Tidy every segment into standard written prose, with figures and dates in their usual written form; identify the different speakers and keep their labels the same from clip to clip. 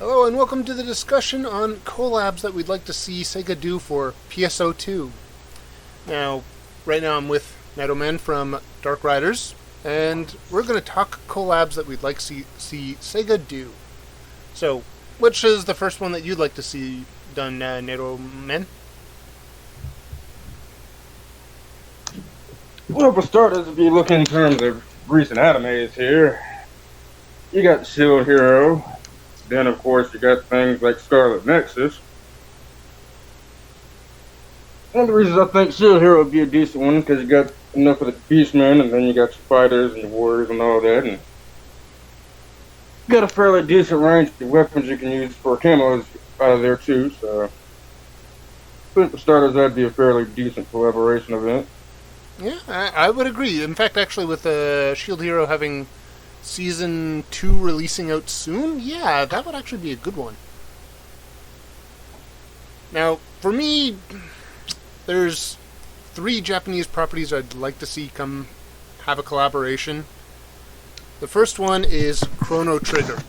Speaker 1: Hello and welcome to the discussion on collabs that we'd like to see Sega do for PSO2. Now, right now I'm with Nyghtomen from DarkRidaz, and we're going to talk collabs that we'd like to see Sega do. So, which is the first one that you'd like to see done, Nyghtomen?
Speaker 2: Well, for starters, if you look in terms of recent animes here, you got Shield Hero. Then, of course, you got things like Scarlet Nexus. One of the reasons I think Shield Hero would be a decent one, because you got enough of the Beastmen, and then you got your fighters and your warriors and all that, and you got a fairly decent range of weapons you can use for camos out of there, too, so I think for starters, that'd be a fairly decent collaboration event.
Speaker 1: Yeah, I would agree. In fact, actually, with Shield Hero having Season 2 releasing out soon, yeah, that would actually be a good one. Now, for me, there's 3 Japanese properties I'd like to see come have a collaboration. The first one is Chrono Trigger.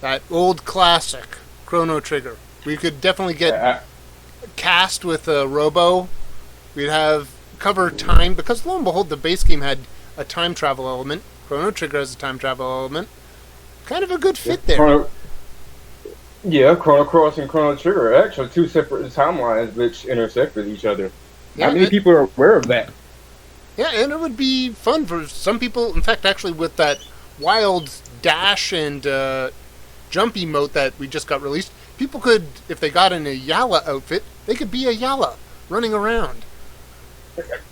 Speaker 1: That old classic, Chrono Trigger. We could definitely get cast with Robo. We'd have cover time, because lo and behold, the base game had a time travel element. Chrono Trigger has a time travel element. Kind of a good fit there.
Speaker 2: Chrono Cross and Chrono Trigger are actually 2 separate timelines which intersect with each other.
Speaker 1: Yeah,
Speaker 2: Not many people are aware of that.
Speaker 1: Yeah, and it would be fun for some people. In fact, actually, with that wild dash and jump emote that we just got released, people could, if they got in a Yala outfit, they could be a Yala running around.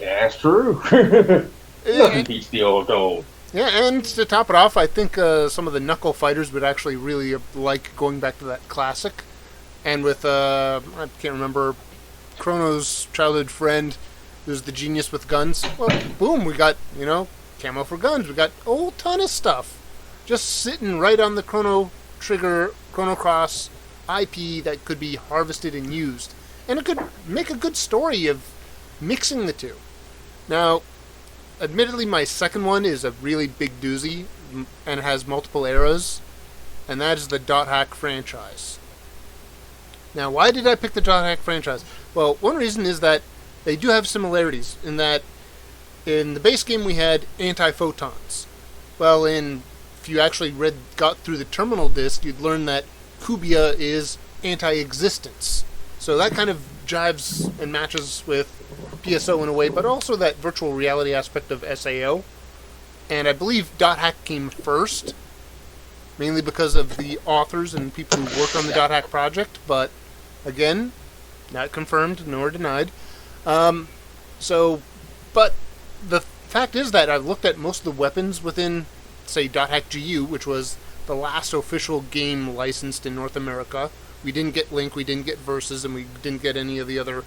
Speaker 2: That's true. Nothing beats the old gold.
Speaker 1: Yeah, and to top it off, I think some of the Knuckle fighters would actually really like going back to that classic. And with, I can't remember, Chrono's childhood friend, who's the genius with guns. Well, boom, we got, camo for guns. We got a whole ton of stuff just sitting right on the Chrono Trigger, Chrono Cross IP that could be harvested and used. And it could make a good story of mixing the two. Now, admittedly, my second one is a really big doozy, and it has multiple eras, and that is the Dot Hack franchise. Now, why did I pick the Dot Hack franchise? Well, one reason is that they do have similarities, in that in the base game we had anti-photons. Well, if you actually got through the terminal disc, you'd learn that Kubia is anti-existence. So that kind of jives and matches with PSO in a way, but also that virtual reality aspect of SAO. And I believe Dot Hack came first, mainly because of the authors and people who worked on the Dot Hack project, but again, not confirmed nor denied. But the fact is that I've looked at most of the weapons within, say, Dot Hack GU, which was the last official game licensed in North America. We didn't get Link, we didn't get Versus, and we didn't get any of the other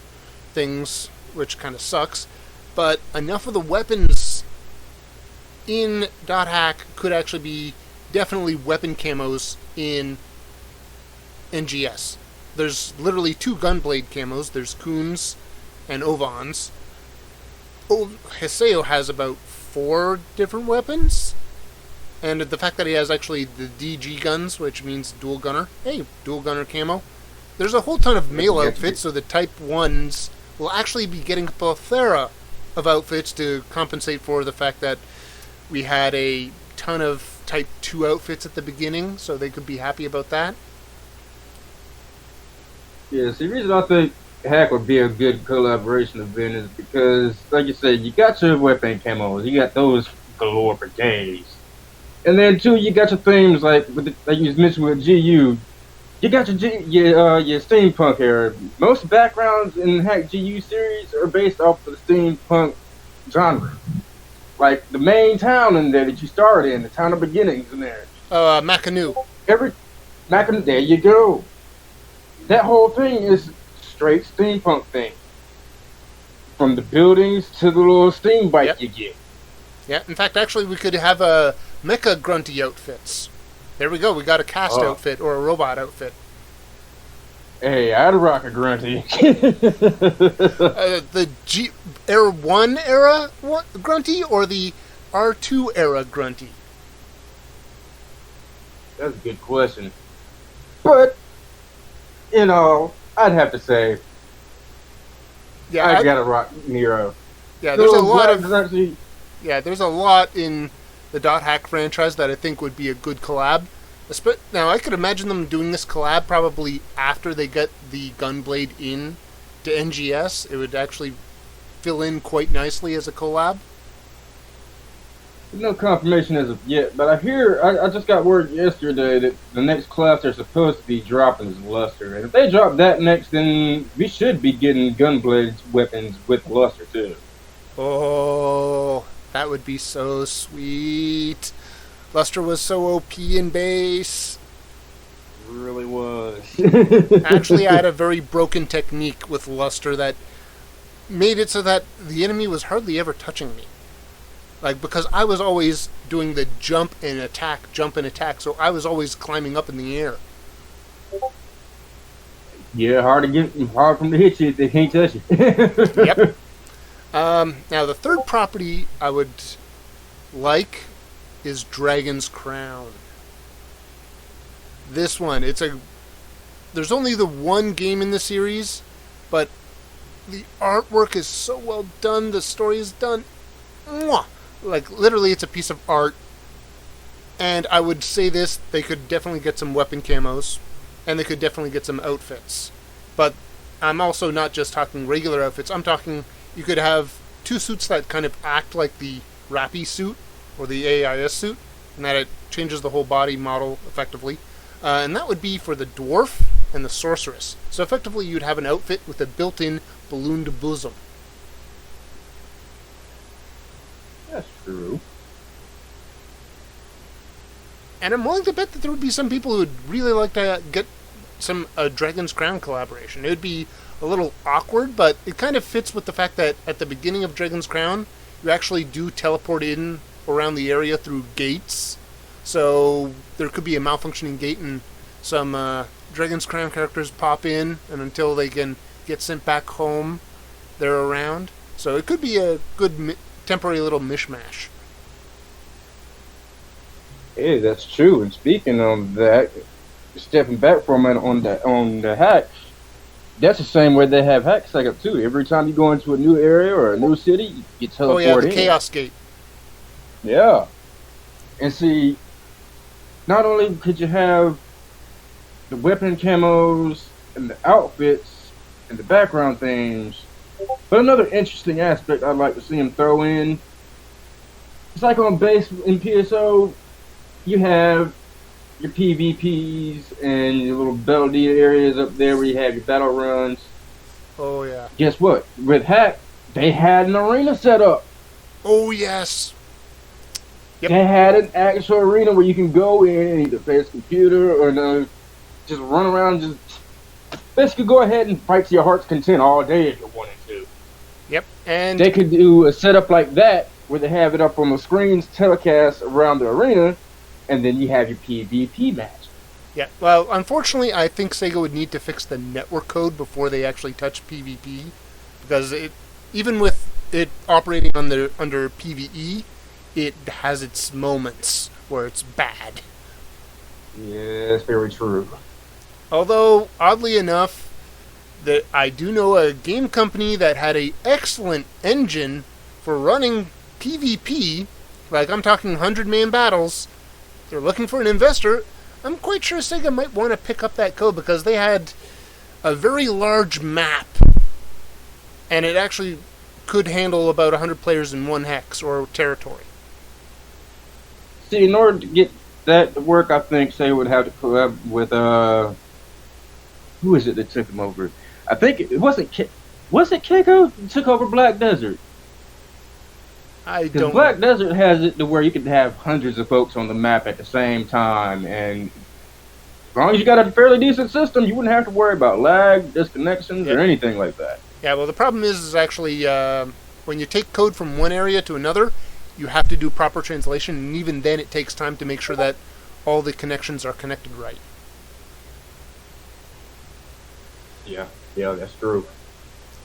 Speaker 1: things, which kind of sucks. But enough of the weapons in Dot Hack could actually be definitely weapon camos in NGS. There's literally 2 Gunblade camos. There's Kuhn's and Ovan's. Hiseo has about 4 different weapons. And the fact that he has actually the DG guns, which means dual gunner. Hey, dual gunner camo. There's a whole ton of male outfits, so the Type 1s will actually be getting a plethora of outfits to compensate for the fact that we had a ton of Type 2 outfits at the beginning, so they could be happy about that.
Speaker 2: Yeah, see, the reason I think Hack would be a good collaboration event is because, like you said, you got your weapon camos, you got those galore for days. And then, too, you got your themes like you mentioned with GU. You got your steampunk era. Most backgrounds in Hack GU series are based off of the steampunk genre. Like the main town in there that you started in, the town of beginnings in there.
Speaker 1: Makanu.
Speaker 2: There you go. That whole thing is straight steampunk thing. From the buildings to the little steam bike you get.
Speaker 1: Yeah, in fact, actually, we could have mecha grunty outfits. There we go. We got a cast outfit or a robot outfit.
Speaker 2: Hey, I'd rock a grunty.
Speaker 1: The R1 era grunty or the R2 era grunty?
Speaker 2: That's a good question. But, I'd have to say,
Speaker 1: Yeah,
Speaker 2: I gotta rock Nero.
Speaker 1: yeah. There's a lot of
Speaker 2: actually,
Speaker 1: there's a lot in the Dot Hack franchise that I think would be a good collab. Now, I could imagine them doing this collab probably after they get the Gunblade in to NGS. It would actually fill in quite nicely as a collab.
Speaker 2: no confirmation as of yet, but I just got word yesterday that the next class they're supposed to be dropping is Luster. And if they drop that next, then we should be getting Gunblade weapons with Luster too.
Speaker 1: Oh, that would be so sweet. Luster was so OP in base.
Speaker 2: It really was.
Speaker 1: Actually, I had a very broken technique with Luster that made it so that the enemy was hardly ever touching me. Like, because I was always doing the jump and attack, so I was always climbing up in the air.
Speaker 2: Yeah, hard for them to hit you if they can't touch you.
Speaker 1: Yep. Now, the third property I would like is Dragon's Crown. This one, there's only the one game in the series, but the artwork is so well done, the story is done. Mwah! Like, literally, it's a piece of art. And I would say this, they could definitely get some weapon camos, and they could definitely get some outfits. But I'm also not just talking regular outfits, I'm talking, you could have two suits that kind of act like the Rappy suit, or the AIS suit, and that it changes the whole body model effectively. And that would be for the dwarf and the sorceress. So effectively, you'd have an outfit with a built-in ballooned bosom.
Speaker 2: That's true.
Speaker 1: And I'm willing to bet that there would be some people who would really like to get some Dragon's Crown collaboration. It would be a little awkward, but it kind of fits with the fact that at the beginning of Dragon's Crown, you actually do teleport in around the area through gates. So there could be a malfunctioning gate and some Dragon's Crown characters pop in, and until they can get sent back home, they're around. So it could be a good temporary little mishmash.
Speaker 2: Hey, that's true. And speaking of that, stepping back for a minute on the hack, that's the same way they have hacks set up too. Every time you go into a new area or a new city, you teleport in.
Speaker 1: Oh yeah, the Chaos Gate.
Speaker 2: Yeah. And see, not only could you have the weapon camos and the outfits and the background themes, but another interesting aspect I'd like to see them throw in, it's like on base in PSO, you have your PvPs and your little battle areas up there where you have your battle runs.
Speaker 1: Oh yeah.
Speaker 2: Guess what? With Hack, they had an arena set up.
Speaker 1: Oh yes. Yep.
Speaker 2: They had an actual arena where you can go in and either face a computer or just run around, just basically go ahead and fight to your heart's content all day if you wanted to.
Speaker 1: Yep. And
Speaker 2: they could do a setup like that where they have it up on the screens, telecast around the arena, and then you have your PvP match.
Speaker 1: Yeah, well, unfortunately, I think Sega would need to fix the network code before they actually touch PvP, because even with it operating under PvE, it has its moments where it's bad.
Speaker 2: Yeah, that's very true.
Speaker 1: Although, oddly enough, that I do know a game company that had an excellent engine for running PvP, like I'm talking 100-man battles. They're looking for an investor. I'm quite sure Sega might want to pick up that code because they had a very large map, and it actually could handle about 100 players in one hex or territory.
Speaker 2: See, in order to get that to work, I think Sega would have to collab with who is it that took him over? I think it wasn't Keiko that took over Black Desert.
Speaker 1: I don't.
Speaker 2: Black Desert has it to where you can have hundreds of folks on the map at the same time, and as long as you got a fairly decent system, you wouldn't have to worry about lag, disconnections, or anything like that.
Speaker 1: Yeah, well, the problem is actually when you take code from one area to another, you have to do proper translation, and even then it takes time to make sure that all the connections are connected right.
Speaker 2: Yeah, that's true.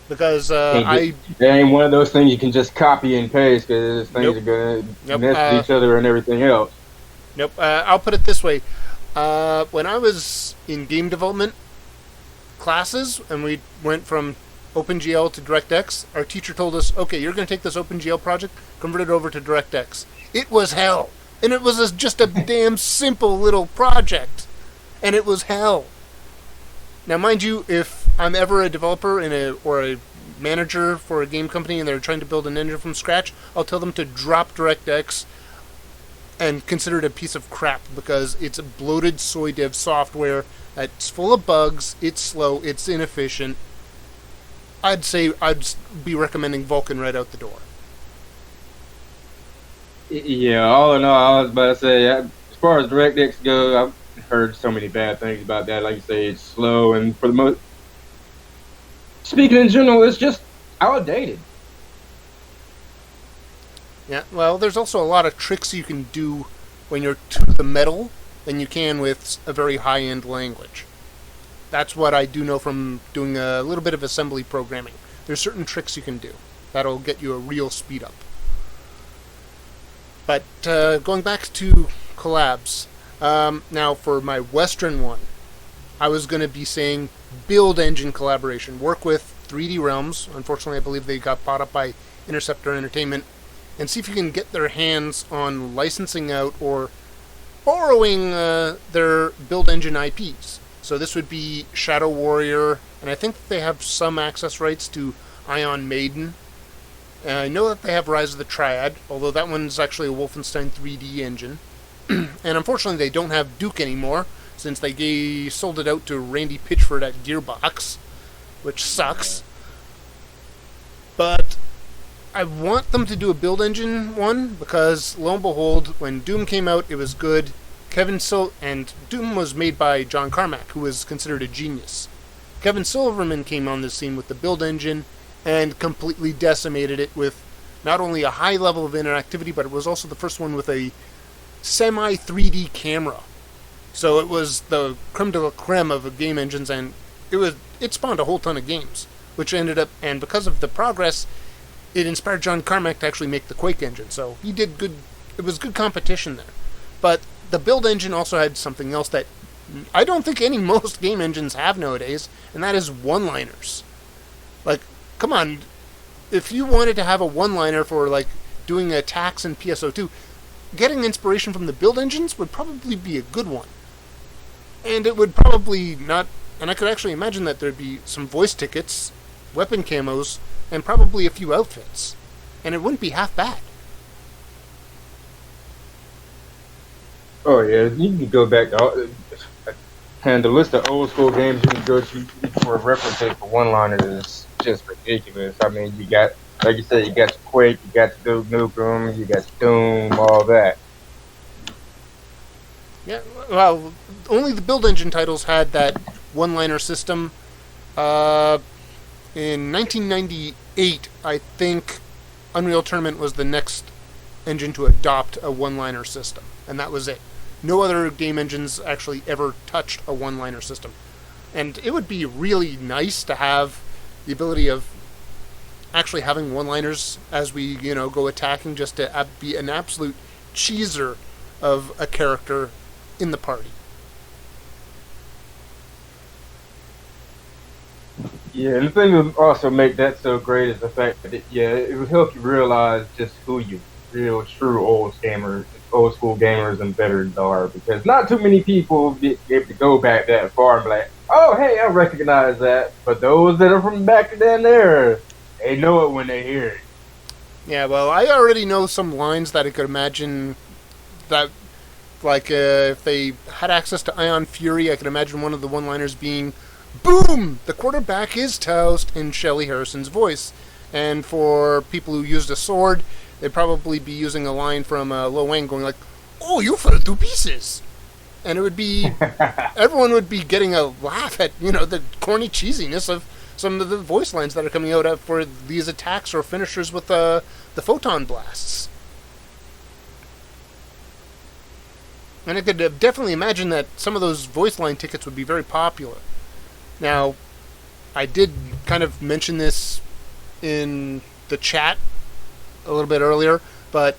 Speaker 1: Because
Speaker 2: it ain't one of those things you can just copy and paste because things are going to mess with each other and everything else.
Speaker 1: Nope. I'll put it this way. When I was in game development classes and we went from OpenGL to DirectX, our teacher told us, okay, you're going to take this OpenGL project, convert it over to DirectX. It was hell. And it was just a damn simple little project. And it was hell. Now, mind you, if I'm ever a developer or a manager for a game company and they're trying to build an engine from scratch, I'll tell them to drop DirectX and consider it a piece of crap because it's a bloated soy dev software that's full of bugs, it's slow, it's inefficient. I'd say I'd be recommending Vulkan right out the door.
Speaker 2: Yeah, all in all, I was about to say, as far as DirectX goes, I've heard so many bad things about that. Like you say, it's slow, and for the most, speaking in general, it's just outdated.
Speaker 1: Yeah, well, there's also a lot of tricks you can do when you're to the metal than you can with a very high-end language. That's what I do know from doing a little bit of assembly programming. There's certain tricks you can do that'll get you a real speed up. But going back to collabs, now for my Western one, I was going to be saying build engine collaboration. Work with 3D Realms. Unfortunately, I believe they got bought up by Interceptor Entertainment. And see if you can get their hands on licensing out or borrowing their build engine IPs. So this would be Shadow Warrior, and I think they have some access rights to Ion Maiden. I know that they have Rise of the Triad, although that one's actually a Wolfenstein 3D engine. And unfortunately they don't have Duke anymore, since they sold it out to Randy Pitchford at Gearbox, which sucks. But I want them to do a build engine one, because lo and behold, when Doom came out, it was good. And Doom was made by John Carmack, who was considered a genius. Kevin Silverman came on the scene with the build engine and completely decimated it with not only a high level of interactivity, but it was also the first one with a semi-3D camera. So it was the creme de la creme of game engines, and it spawned a whole ton of games, which ended up, and because of the progress, it inspired John Carmack to actually make the Quake engine. So he did good. It was good competition there. But the build engine also had something else that I don't think most game engines have nowadays, and that is one-liners. Like, come on, if you wanted to have a one-liner for, like, doing attacks in PSO2, getting inspiration from the build engines would probably be a good one. And it would probably not... And I could actually imagine that there'd be some voice tickets, weapon camos, and probably a few outfits. And it wouldn't be half bad.
Speaker 2: Oh yeah, you can go back to and the list of old school games you can go to for references for one-liners is just ridiculous. I mean, you got, like you said, you got your Quake, you got your Nyghtomen, you got your Doom, all that.
Speaker 1: Yeah, well, only the build engine titles had that one-liner system. In 1998, I think Unreal Tournament was the next engine to adopt a one-liner system, and that was it. No other game engines actually ever touched a one-liner system. And it would be really nice to have the ability of actually having one-liners as we, go attacking, just to be an absolute cheeser of a character in the party.
Speaker 2: Yeah, and the thing that would also make that so great is the fact that it would help you realize just who you real true old school gamers and veterans are, because not too many people get able to go back that far and be like, oh hey, I recognize that. But those that are from back then there, they know it when they hear it.
Speaker 1: Yeah, well, I already know some lines that I could imagine that, like, if they had access to Ion Fury, I could imagine one of the one-liners being, boom! The quarterback is toast, in Shelley Harrison's voice. And for people who used a sword, they'd probably be using a line from Lo Wang going like, oh, you fell to pieces! And it would be, everyone would be getting a laugh at, the corny cheesiness of some of the voice lines that are coming out for these attacks or finishers with the photon blasts. And I could definitely imagine that some of those voice line tickets would be very popular. Now, I did kind of mention this in the chat a little bit earlier, but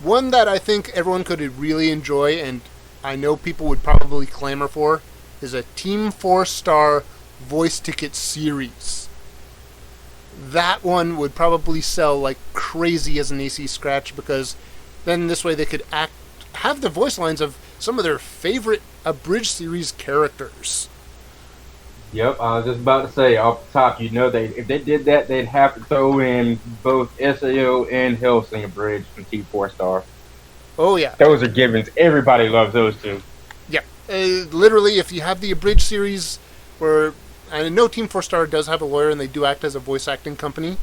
Speaker 1: one that I think everyone could really enjoy, and I know people would probably clamor for is a Team 4-star voice ticket series. That one would probably sell like crazy as an AC scratch, because then this way they could have the voice lines of some of their favorite abridged series characters.
Speaker 2: Yep, I was just about to say, off the top, if they did that, they'd have to throw in both SAO and Hellsing Abridged from Team 4-star.
Speaker 1: Oh, yeah.
Speaker 2: Those are givens. Everybody loves those two.
Speaker 1: Yeah. Literally, if you have the abridged series, where I know Team 4-star does have a lawyer and they do act as a voice acting company,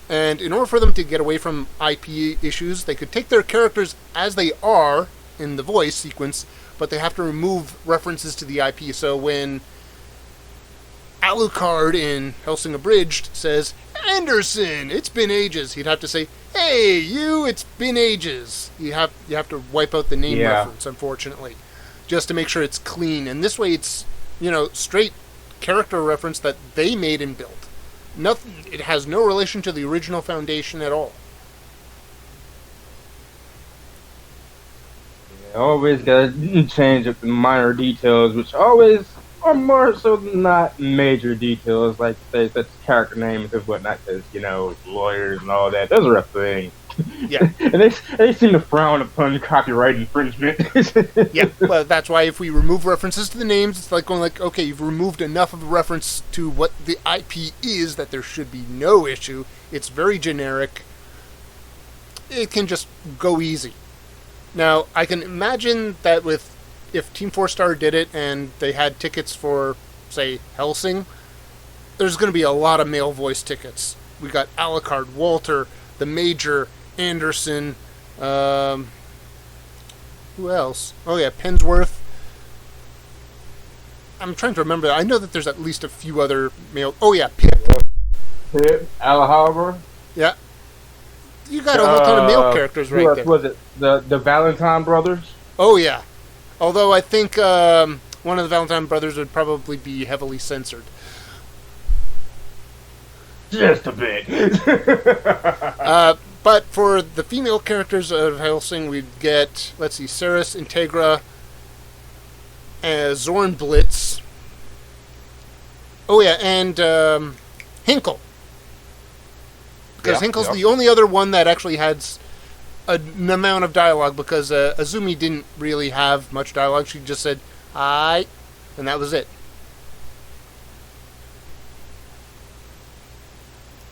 Speaker 1: and in order for them to get away from IP issues, they could take their characters as they are in the voice sequence, but they have to remove references to the IP. So when Alucard in Hellsing Abridged says, "Anderson, it's been ages," he'd have to say, "Hey, you, it's been ages." You have to wipe out the name reference, unfortunately, just to make sure it's clean. And this way it's, straight character reference that they made and built. Nothing. It has no relation to the original Foundation at all.
Speaker 2: Always gotta change up the minor details, which always are more so not major details, like say such character names and whatnot, because lawyers and all that. Those are a thing.
Speaker 1: Yeah,
Speaker 2: and they seem to frown upon copyright infringement.
Speaker 1: Yeah, well, that's why if we remove references to the names, it's like going like, okay, you've removed enough of a reference to what the IP is that there should be no issue. It's very generic. It can just go easy. Now, I can imagine that if Team 4-star did it and they had tickets for, say, Hellsing, there's going to be a lot of male voice tickets. We got Alucard, Walter, the Major, Anderson, who else? Oh yeah, Pensworth. I'm trying to remember. I know that there's at least a few other male. Oh yeah, Pip.
Speaker 2: Pip, Alhambra.
Speaker 1: Yeah. You got a whole ton of male characters right there.
Speaker 2: Was it the Valentine brothers?
Speaker 1: Oh yeah. Although I think one of the Valentine brothers would probably be heavily censored.
Speaker 2: Just a bit.
Speaker 1: But for the female characters of Hellsing, we'd get, let's see, Ceres, Integra, Zornblitz. Oh yeah, and Hinkle. Because Hinkle's the only other one that actually has an amount of dialogue, because Azumi didn't really have much dialogue. She just said, "Aye," and that was it.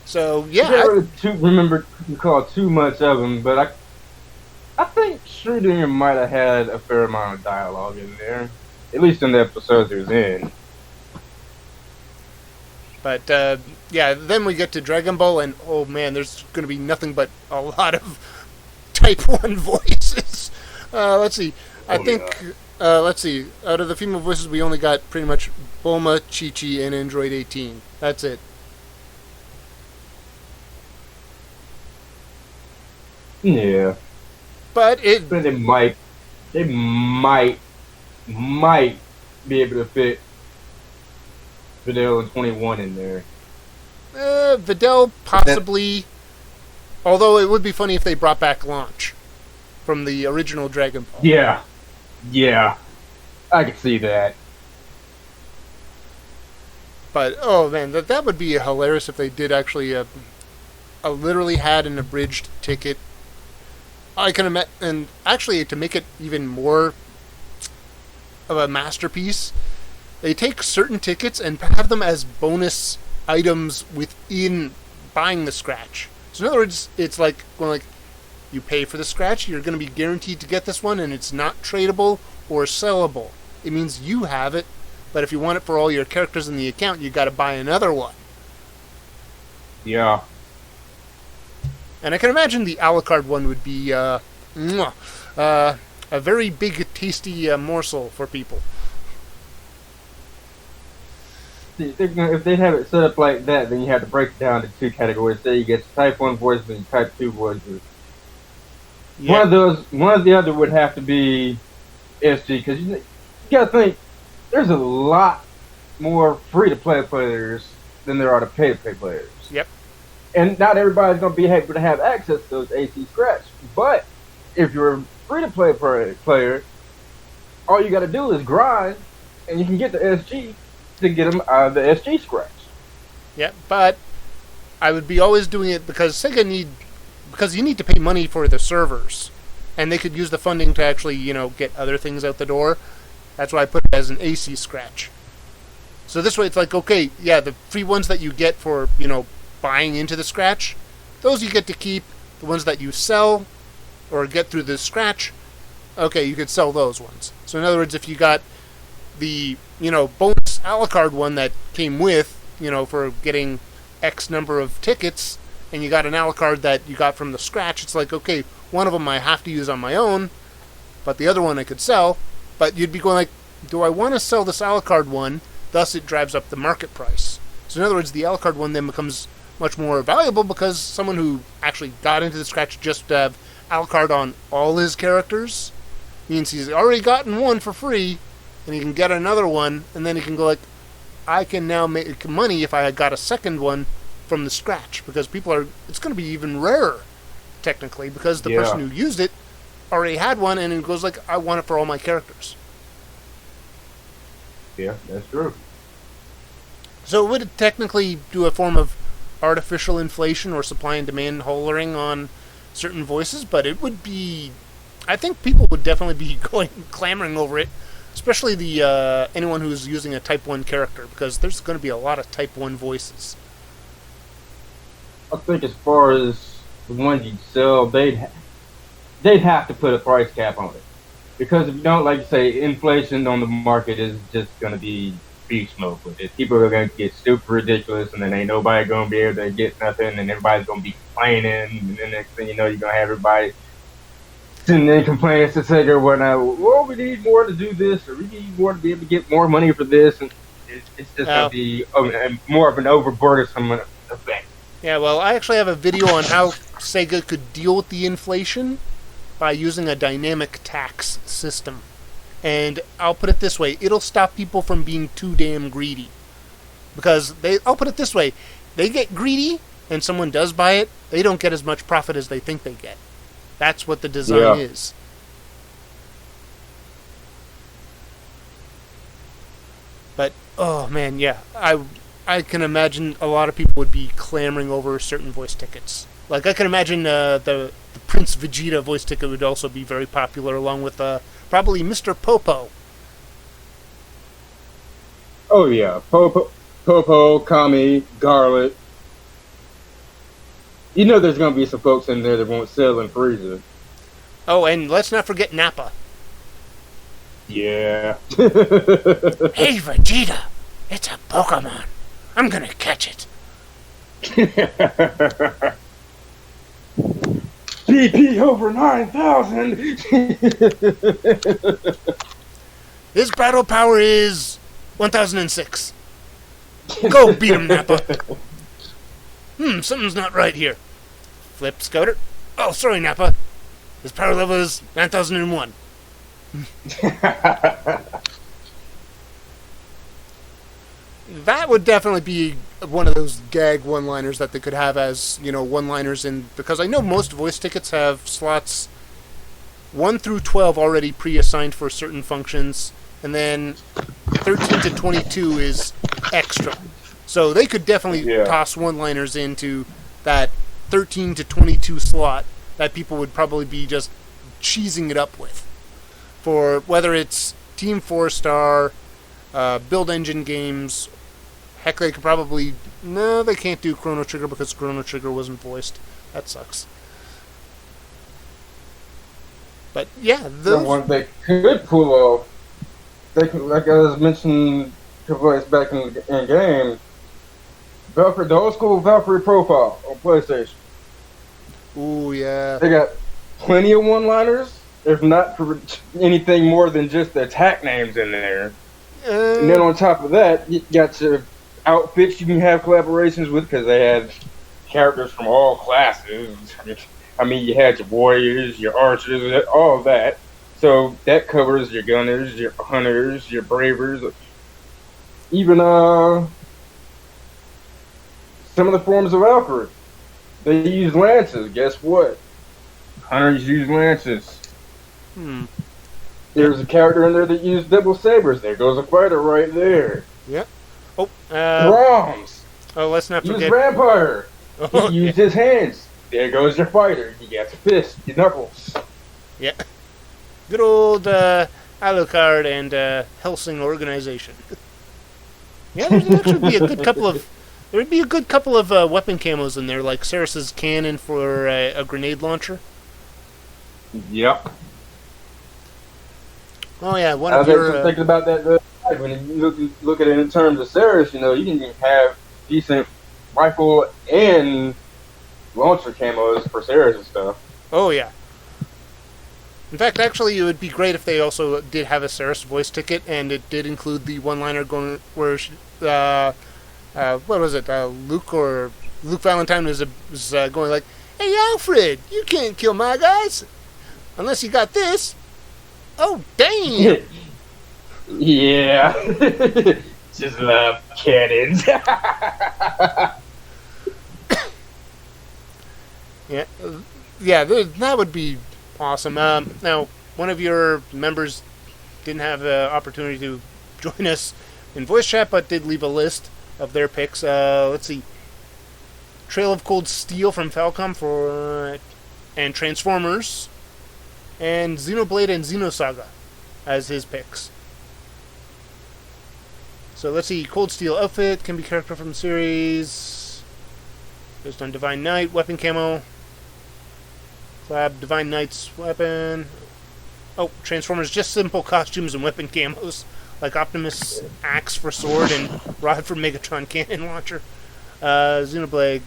Speaker 1: So, yeah.
Speaker 2: I can't really recall too much of them, but I think Schrödinger might have had a fair amount of dialogue in there. At least in the episodes he was in.
Speaker 1: But, yeah, then we get to Dragon Ball, and, oh man, there's going to be nothing but a lot of Type 1 voices. Let's see. Let's see. Out of the female voices, we only got pretty much Bulma, Chi-Chi, and Android 18. That's it.
Speaker 2: Yeah.
Speaker 1: But
Speaker 2: they might be able to fit Videl and 21 in there.
Speaker 1: Videl possibly. Although it would be funny if they brought back Launch from the original Dragon Ball.
Speaker 2: Yeah. I could see that.
Speaker 1: But oh man, that would be hilarious if they did actually literally had an abridged ticket. I can imagine, and actually to make it even more of a masterpiece, they take certain tickets and have them as bonus items within buying the scratch. So in other words, it's like going like, you pay for the scratch, you're going to be guaranteed to get this one, and it's not tradable or sellable. It means you have it, but if you want it for all your characters in the account, you got to buy another one.
Speaker 2: Yeah.
Speaker 1: And I can imagine the Alucard one would be a very big, tasty morsel for people.
Speaker 2: See, if they have it set up like that, then you have to break it down to two categories. Say you get Type 1 voices and Type 2 voices. Yeah. One of the other would have to be SG, because you got to think, there's a lot more free-to-play players than there are to pay-to-play players.
Speaker 1: Yep.
Speaker 2: And not everybody's going to be able to have access to those AC scratch. But if you're a free-to-play player, all you got to do is grind, and you can get the SG to get them out of the SG scratch.
Speaker 1: Yeah, but I would be always doing it because because you need to pay money for the servers, and they could use the funding to actually, get other things out the door. That's why I put it as an AC scratch. So this way it's like, okay, yeah, the free ones that you get for, buying into the scratch, those you get to keep. The ones that you sell or get through the scratch, okay, you could sell those ones. So in other words, if you got the, bonus a la carte one that came with, for getting X number of tickets, and you got an a la carte that you got from the scratch, it's like, okay, one of them I have to use on my own, but the other one I could sell. But you'd be going like, do I want to sell this a la carte one? Thus it drives up the market price. So in other words, the a la carte one then becomes much more valuable because someone who actually got into the scratch just to have a la carte on all his characters means he's already gotten one for free, and he can get another one, and then he can go like, I can now make money if I got a second one from the scratch, because it's going to be even rarer, technically, because the person who used it already had one, and it goes like, I want it for all my characters.
Speaker 2: Yeah, that's true.
Speaker 1: So would it technically do a form of artificial inflation or supply and demand hollering on certain voices, but it would be, I think people would definitely be clamoring over it, especially the anyone who's using a Type 1 character, because there's going to be a lot of Type 1 voices.
Speaker 2: I think as far as the ones you sell, they'd have to put a price cap on it. Because if you don't, like you say, inflation on the market is just going to be beast mode with it. People are going to get super ridiculous, and then ain't nobody going to be able to get nothing, and everybody's going to be complaining, and then next thing you know, you're going to have everybody sitting there complaining to Sega or whatnot. Well, we need more to do this, or we need more to be able to get more money for this, and it's just going to be more of an overburdensome effect.
Speaker 1: Yeah, well, I actually have a video on how Sega could deal with the inflation by using a dynamic tax system. And I'll put it this way, it'll stop people from being too damn greedy. Because I'll put it this way, they get greedy and someone does buy it, they don't get as much profit as they think they get. That's what the design is. But, oh man, yeah, I can imagine a lot of people would be clamoring over certain voice tickets. Like, I can imagine the Prince Vegeta voice ticket would also be very popular, along with probably Mr. Popo.
Speaker 2: Oh yeah, Popo, Kami, Garlic. You know there's going to be some folks in there that won't sell in Frieza.
Speaker 1: Oh, and let's not forget Nappa.
Speaker 2: Yeah.
Speaker 1: Hey Vegeta, it's a Pokemon. I'm gonna catch it.
Speaker 2: BP over 9,000.
Speaker 1: His battle power is 1006. Go beat him, Nappa. Something's not right here. Flip Scouter. Oh, sorry, Nappa. His power level is 9001. That would definitely be one of those gag one-liners that they could have as, one-liners in, because I know most voice tickets have slots 1 through 12 already pre-assigned for certain functions, and then 13 to 22 is extra. So they could definitely toss one-liners into that 13 to 22 slot that people would probably be just cheesing it up with. For whether it's Team 4-Star, Build Engine games. Heck, they could probably... No, they can't do Chrono Trigger because Chrono Trigger wasn't voiced. That sucks. But, yeah,
Speaker 2: the one they could pull off, they could, like I was mentioning to voice back in game, Valkyrie, the old school Valkyrie profile on PlayStation.
Speaker 1: Ooh, yeah.
Speaker 2: They got plenty of one-liners, if not for anything more than just the attack names in there. And then on top of that, you got your outfits you can have collaborations with, because they have characters from all classes. I mean, you had your warriors, your archers, all of that. So that covers your gunners, your hunters, your bravers, even some of the forms of Valkyrie. They use lances. Guess what? Hunters use lances. There's a character in there that used double sabers. There goes a fighter right there.
Speaker 1: Yep. Oh,
Speaker 2: Roms.
Speaker 1: Oh, let's not
Speaker 2: Use
Speaker 1: forget.
Speaker 2: Vampire.
Speaker 1: Oh,
Speaker 2: He used his hands. There goes your fighter. You got your fist, your knuckles.
Speaker 1: Yeah. Good old Alucard and Helsing organization. Yeah, there'd actually be a good couple of. There'd be a good couple of weapon camos in there, like Ceres's cannon for a grenade launcher.
Speaker 2: Yep.
Speaker 1: Oh yeah, one
Speaker 2: I
Speaker 1: of
Speaker 2: was
Speaker 1: your.
Speaker 2: actually thinking about that. When you look at it in terms of Ceres, you know, you can have decent rifle and launcher camos for Ceres and stuff.
Speaker 1: Oh yeah. In fact, actually, it would be great if they also did have a Ceres voice ticket, and it did include the one-liner going where, what was it? Luke Valentine was going like, "Hey Alfred, you can't kill my guys unless you got this." Oh damn!
Speaker 2: Yeah. Just love cannons.
Speaker 1: Yeah, that would be awesome. Now, one of your members didn't have the opportunity to join us in voice chat, but did leave a list of their picks. Let's see. Trail of Cold Steel from Falcom and Transformers, and Xenoblade and Xenosaga as his picks. So let's see. Cold Steel outfit can be character from the series. Based on Divine Knight, weapon camo. Flab, Divine Knight's weapon. Oh, Transformers, just simple costumes and weapon camos. Like Optimus' axe for sword and rod for Megatron cannon launcher. Xenoblade.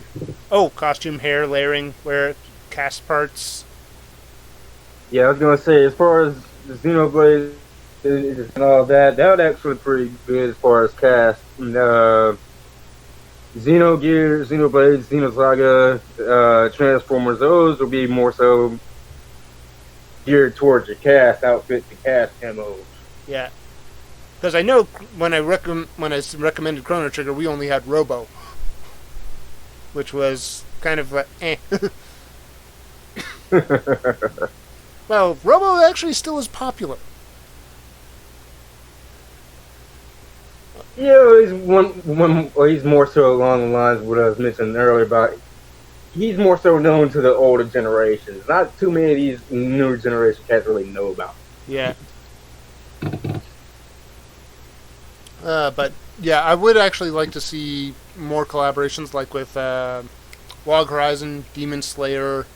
Speaker 1: Oh, costume, hair, layering, wear, cast parts.
Speaker 2: Yeah, I was gonna say, as far as the Xenoblade and all that, that would actually be pretty good as far as cast. Xenogear, Xenoblade, Xenosaga, Transformers, those will be more so geared towards your cast outfit, the cast camos.
Speaker 1: Yeah. Because I know when I recommended Chrono Trigger, we only had Robo. Which was kind of like, eh. Well, Robo actually still is popular.
Speaker 2: Yeah, he's more so along the lines of what I was mentioning earlier about. He's more so known to the older generations. Not too many of these newer generation cats really know about.
Speaker 1: Yeah. But yeah, I would actually like to see more collaborations, like with Log Horizon, Demon Slayer.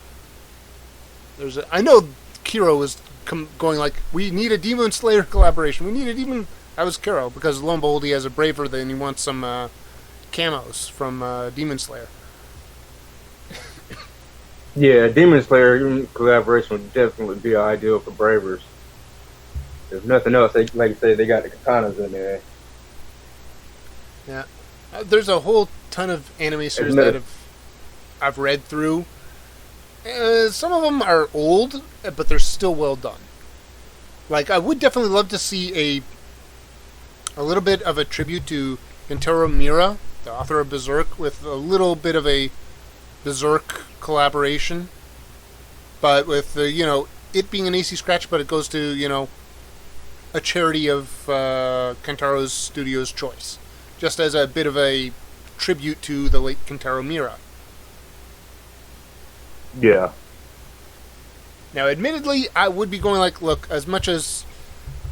Speaker 1: I know Kiro was going like, we need a Demon Slayer collaboration. We need a Demon. That was Kiro, because lo and behold, he has a Braver, then he wants some camos from Demon Slayer.
Speaker 2: Yeah, Demon Slayer collaboration would definitely be ideal for Bravers. If nothing else, like you say, they got the katanas in there.
Speaker 1: Yeah, there's a whole ton of anime series that I've read through. Some of them are old, but they're still well done. Like, I would definitely love to see a little bit of a tribute to Kentaro Miura, the author of Berserk, with a little bit of a Berserk collaboration, but with it being an AC scratch, but it goes to a charity of Kentaro's studio's choice, just as a bit of a tribute to the late Kentaro Miura.
Speaker 2: Yeah.
Speaker 1: Now, admittedly, I would be going like, look, as much as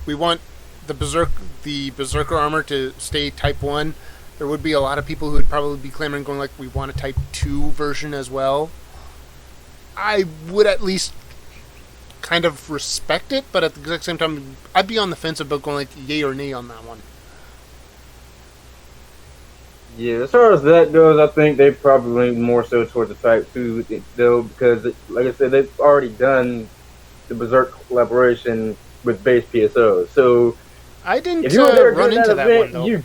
Speaker 1: we want the Berserker armor to stay Type 1, there would be a lot of people who would probably be clamoring, going like, we want a Type 2 version as well. I would at least kind of respect it, but at the exact same time, I'd be on the fence about going like, yay or nay on that one.
Speaker 2: Yeah, as far as that goes, I think they probably lean more so towards the Type 2, though, because, like I said, they've already done the Berserk collaboration with base PSO. So,
Speaker 1: I didn't
Speaker 2: if you were there
Speaker 1: run into that
Speaker 2: event,
Speaker 1: one, though.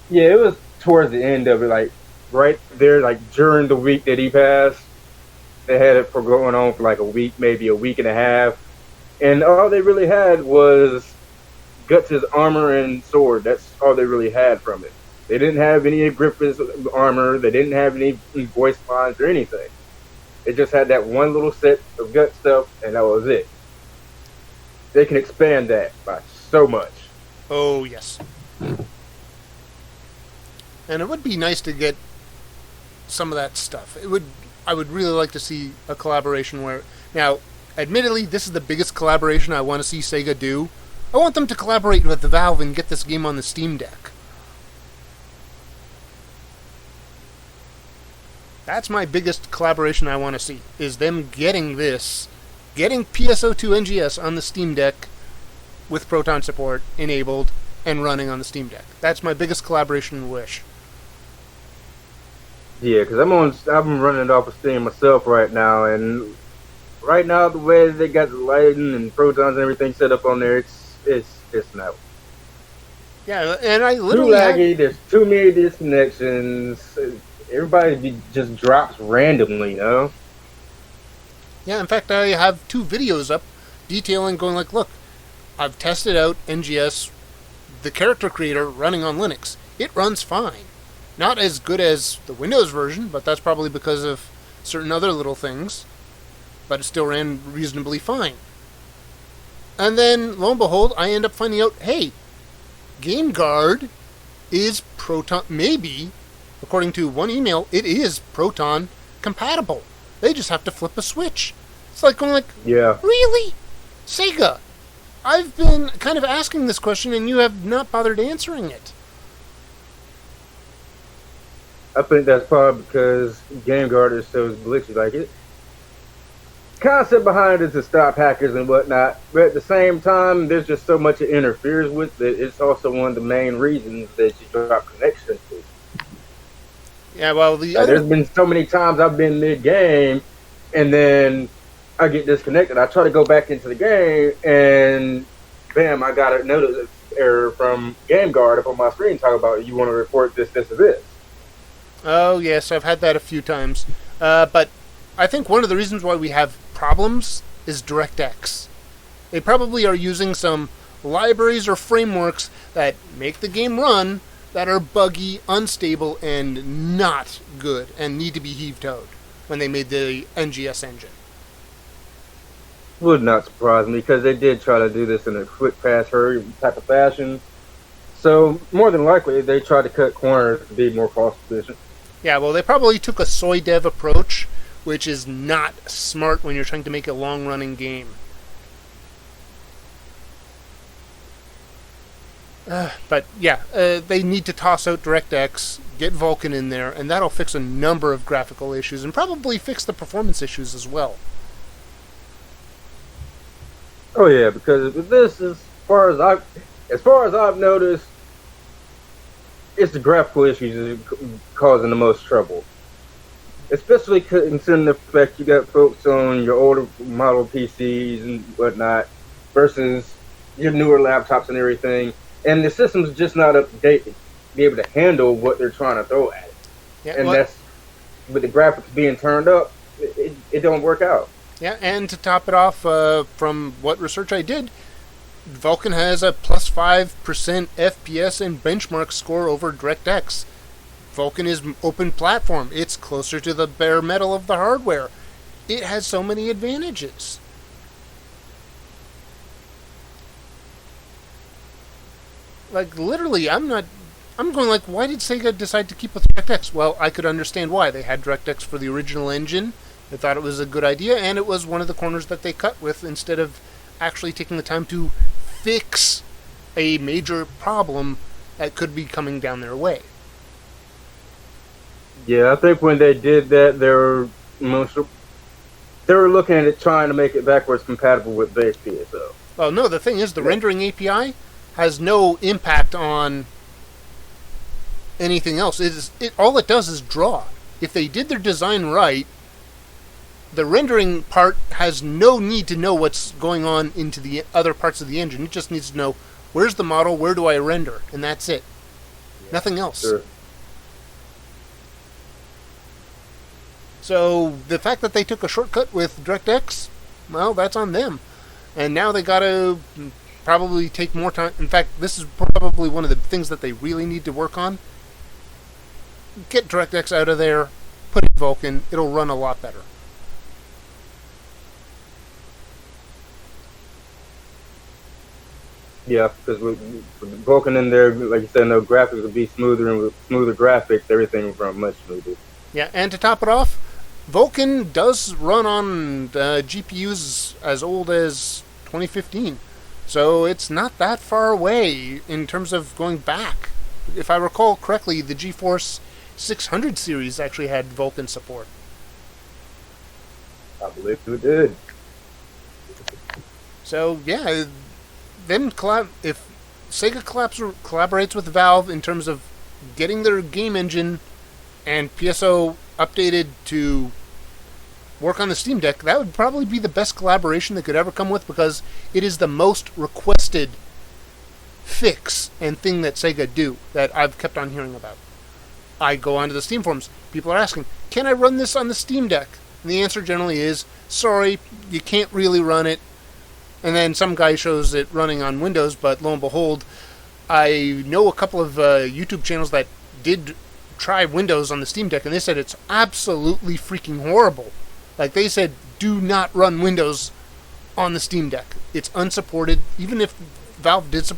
Speaker 2: Yeah, it was towards the end of it, like, right there, like, during the week that he passed. They had it for going on for like a week, maybe a week and a half. And all they really had was Guts' armor and sword. That's all they really had from it. They didn't have any of Griffith's armor. They didn't have any voice lines or anything. They just had that one little set of Guts stuff, and that was it. they can expand that by so much.
Speaker 1: Oh, yes. And it would be nice to get some of that stuff. I would really like to see a collaboration where... Now, admittedly, this is the biggest collaboration I want to see Sega do. I want them to collaborate with Valve and get this game on the Steam Deck. That's my biggest collaboration I want to see, is them getting this, getting PSO2 NGS on the Steam Deck with Proton support enabled and running on the Steam Deck. That's my biggest collaboration wish.
Speaker 2: Yeah, because I'm running it off of Steam myself right now, and right now the way they got the lighting and protons and everything set up on there, it's not.
Speaker 1: Yeah, and I literally
Speaker 2: too laggy. There's too many disconnections. Everybody just drops randomly, you know?
Speaker 1: Yeah, in fact, I have 2 videos up detailing, going like, look, I've tested out NGS, the character creator, running on Linux. It runs fine. Not as good as the Windows version, but that's probably because of certain other little things. But it still ran reasonably fine. And then, lo and behold, I end up finding out, hey, GameGuard is Proton, maybe, according to one email, it is Proton compatible. They just have to flip a switch. It's like going like,
Speaker 2: yeah,
Speaker 1: really? Sega, I've been kind of asking this question and you have not bothered answering it.
Speaker 2: I think that's probably because GameGuard is so glitchy. Like, it concept behind it is to stop hackers and whatnot, but at the same time, there's just so much it interferes with that it's also one of the main reasons that you drop connections to.
Speaker 1: Yeah, well,
Speaker 2: there's been so many times I've been mid-game, and then I get disconnected. I try to go back into the game, and bam, I got a notice error from GameGuard up on my screen talking about, you want to report this, this, or this.
Speaker 1: Oh, yes, I've had that a few times. But I think one of the reasons why we have problems is DirectX. They probably are using some libraries or frameworks that make the game run that are buggy, unstable, and not good, and need to be heave-toed when they made the NGS engine.
Speaker 2: Would not surprise me, because they did try to do this in a quick, fast, hurry type of fashion. So, more than likely, they tried to cut corners to be more cost-efficient.
Speaker 1: Yeah, well, they probably took a soy dev approach, which is not smart when you're trying to make a long-running game. But yeah, they need to toss out DirectX, get Vulkan in there, and that'll fix a number of graphical issues, and probably fix the performance issues as well.
Speaker 2: Oh yeah, because this, as far as I've noticed, it's the graphical issues that are causing the most trouble. Especially considering the fact you got folks on your older model PCs and whatnot versus your newer laptops and everything. And the system's just not updated to be able to handle what they're trying to throw at it. Yeah, and that's, with the graphics being turned up, it don't work out.
Speaker 1: Yeah, and to top it off, from what research I did, Vulkan has a plus 5% FPS and benchmark score over DirectX. Vulkan is open platform. It's closer to the bare metal of the hardware. It has so many advantages. Like, literally, I'm going like, why did Sega decide to keep with DirectX? Well, I could understand why. They had DirectX for the original engine. They thought it was a good idea, and it was one of the corners that they cut with instead of actually taking the time to fix a major problem that could be coming down their way.
Speaker 2: Yeah, I think when they did that, they were looking at it trying to make it backwards compatible with base PSO.
Speaker 1: Well, no, the thing is, the rendering API has no impact on anything else. All it does is draw. If they did their design right, the rendering part has no need to know what's going on into the other parts of the engine. It just needs to know, where's the model, where do I render, and that's it. Yeah, nothing else.
Speaker 2: Sure.
Speaker 1: So the fact that they took a shortcut with DirectX, well, that's on them. And now they gotta probably take more time. In fact, this is probably one of the things that they really need to work on. Get DirectX out of there, put in Vulkan, it'll run a lot better.
Speaker 2: Yeah, because with Vulkan in there, like you said, no graphics would be smoother, and with smoother graphics, everything would run much smoother.
Speaker 1: Yeah, and to top it off, Vulkan does run on GPUs as old as 2015. So it's not that far away in terms of going back. If I recall correctly, the GeForce 600 series actually had Vulkan support.
Speaker 2: I believe it did.
Speaker 1: So yeah, if Sega collaborates with Valve in terms of getting their game engine and PSO updated to work on the Steam Deck, that would probably be the best collaboration they could ever come with, because it is the most requested fix and thing that Sega do that I've kept on hearing about. I go onto the Steam forums. People are asking, can I run this on the Steam Deck? And the answer generally is, sorry, you can't really run it. And then some guy shows it running on Windows, but lo and behold, I know a couple of YouTube channels that did try Windows on the Steam Deck, and they said it's absolutely freaking horrible. Like, they said, do not run Windows on the Steam Deck. It's unsupported. Even if Valve did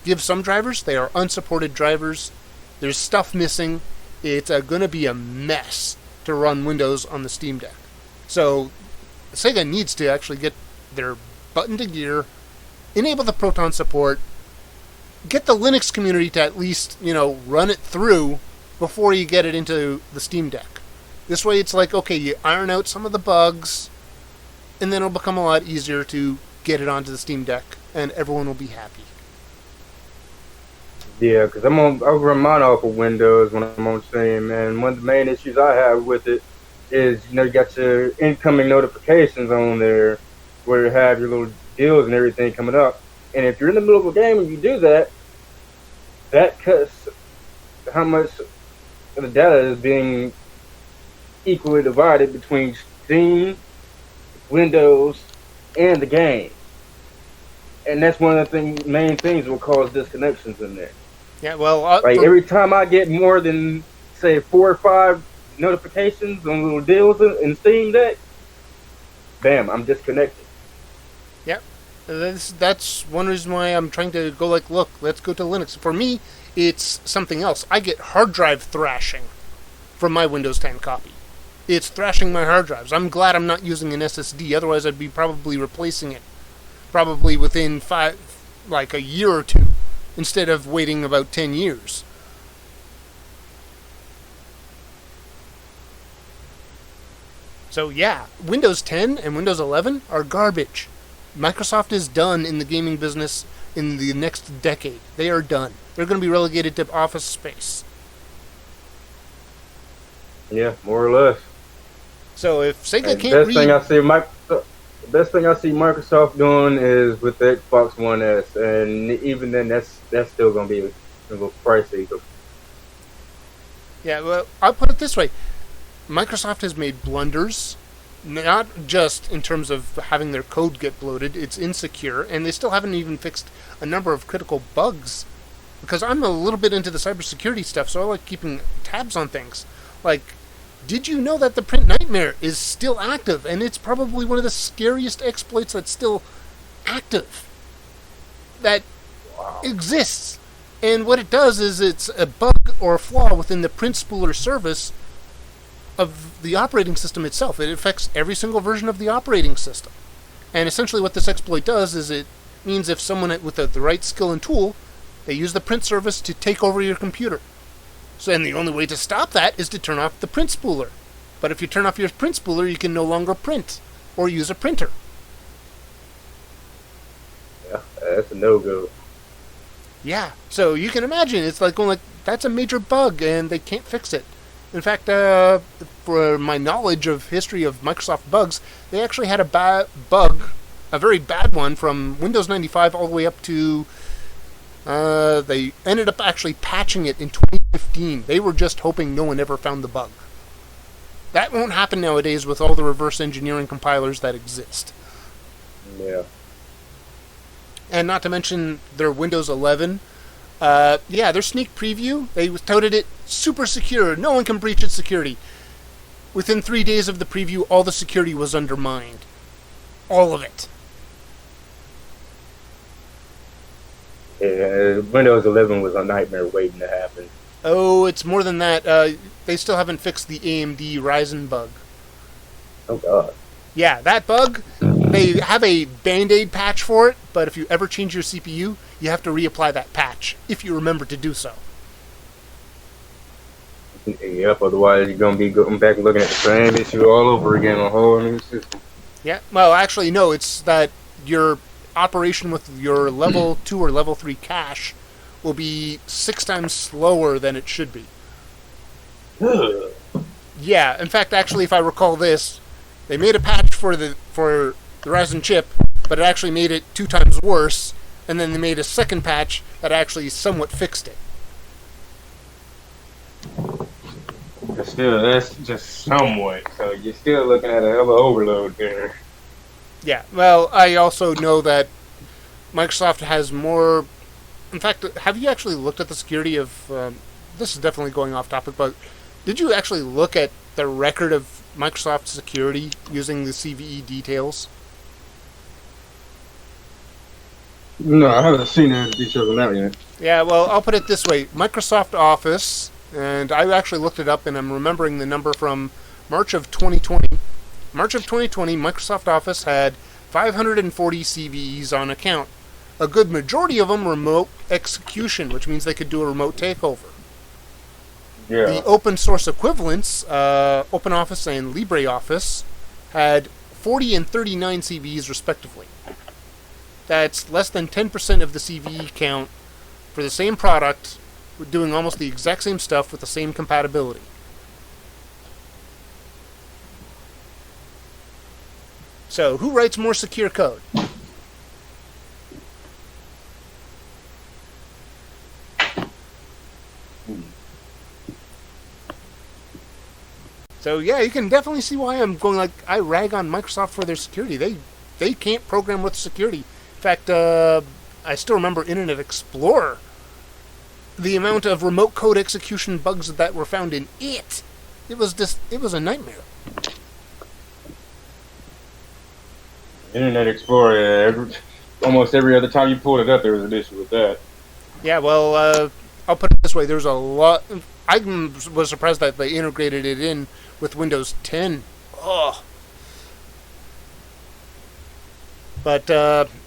Speaker 1: give some drivers, they are unsupported drivers. There's stuff missing. It's going to be a mess to run Windows on the Steam Deck. So Sega needs to actually get their butt into gear, enable the Proton support, get the Linux community to at least, run it through before you get it into the Steam Deck. This way it's like, okay, you iron out some of the bugs, and then it'll become a lot easier to get it onto the Steam Deck, and everyone will be happy.
Speaker 2: Yeah, because I run mine off of Windows when I'm on Steam, and one of the main issues I have with it is, you got your incoming notifications on there where you have your little deals and everything coming up. And if you're in the middle of a game and you do that, that cuts how much of the data is being equally divided between Steam, Windows, and the game. And that's one of the main things that will cause disconnections in there.
Speaker 1: Yeah, well...
Speaker 2: every time I get more than, say, 4 or 5 notifications on little deals in Steam Deck, bam, I'm disconnected.
Speaker 1: Yep. That's one reason why I'm trying to go look, let's go to Linux. For me, it's something else. I get hard drive thrashing from my Windows 10 copy. It's thrashing my hard drives. I'm glad I'm not using an SSD, otherwise I'd be probably replacing it. Probably within a year or two, instead of waiting about 10 years. So yeah, Windows 10 and Windows 11 are garbage. Microsoft is done in the gaming business in the next decade. They are done. They're going to be relegated to Office space.
Speaker 2: Yeah, more or less.
Speaker 1: So if Sega can't
Speaker 2: the best thing I see Microsoft doing is with the Xbox One S, and even then, that's still going to be a little pricey.
Speaker 1: Yeah, well, I'll put it this way. Microsoft has made blunders, not just in terms of having their code get bloated, it's insecure, and they still haven't even fixed a number of critical bugs. Because I'm a little bit into the cybersecurity stuff, so I like keeping tabs on things. Did you know that the Print Nightmare is still active, and it's probably one of the scariest exploits that's still active that exists? And what it does is it's a bug or a flaw within the print spooler service of the operating system itself. It affects every single version of the operating system. And essentially what this exploit does is it means if someone with the right skill and tool, they use the print service to take over your computer. So, and the only way to stop that is to turn off the print spooler. But if you turn off your print spooler, you can no longer print or use a printer.
Speaker 2: Yeah, that's a no-go.
Speaker 1: Yeah, so you can imagine, it's that's a major bug, and they can't fix it. In fact, for my knowledge of history of Microsoft bugs, they actually had a bad bug, a very bad one, from Windows 95 all the way up to... they ended up actually patching it in 2015. They were just hoping no one ever found the bug. That won't happen nowadays with all the reverse engineering compilers that exist.
Speaker 2: Yeah.
Speaker 1: And not to mention their Windows 11. Their sneak preview, they touted it super secure. No one can breach its security. Within 3 days of the preview, all the security was undermined. All of it.
Speaker 2: Yeah, Windows 11 was a nightmare waiting to happen.
Speaker 1: Oh, it's more than that. They still haven't fixed the AMD Ryzen bug.
Speaker 2: Oh god.
Speaker 1: Yeah, that bug, they have a Band-Aid patch for it, but if you ever change your CPU, you have to reapply that patch, if you remember to do so.
Speaker 2: Yep, otherwise you're going to be going back and looking at the same issue all over again on a whole new system.
Speaker 1: Yeah, well, actually, no, it's that your operation with your level 2 or level 3 cache will be 6 times slower than it should be. Yeah, in fact, actually, if I recall this, they made a patch for the Ryzen chip, but it actually made it 2 times worse, and then they made a second patch that actually somewhat fixed it.
Speaker 2: But still, that's just somewhat, so you're still looking at a hell of overload there.
Speaker 1: Yeah, well, I also know that Microsoft has more... In fact, have you actually looked at the security of... this is definitely going off topic, but did you actually look at the record of Microsoft security using the CVE details?
Speaker 2: No, I haven't seen any details on that yet.
Speaker 1: Yeah, well, I'll put it this way. Microsoft Office, and I actually looked it up, and I'm remembering the number from March of 2020. March of 2020, Microsoft Office had 540 CVEs on account. A good majority of them remote execution, which means they could do a remote takeover.
Speaker 2: Yeah.
Speaker 1: The open source equivalents, OpenOffice and LibreOffice, had 40 and 39 CVEs respectively. That's less than 10% of the CVE count for the same product, doing almost the exact same stuff with the same compatibility. So, who writes more secure code? So yeah, you can definitely see why I'm going like I rag on Microsoft for their security. They can't program with security. In fact, I still remember Internet Explorer. The amount of remote code execution bugs that were found in it. It was a nightmare.
Speaker 2: Internet Explorer, almost every other time you pulled it up, there was an issue with that.
Speaker 1: Yeah, well, I'll put it this way: there's a lot. I was surprised that they integrated it in with Windows 10. Oh. But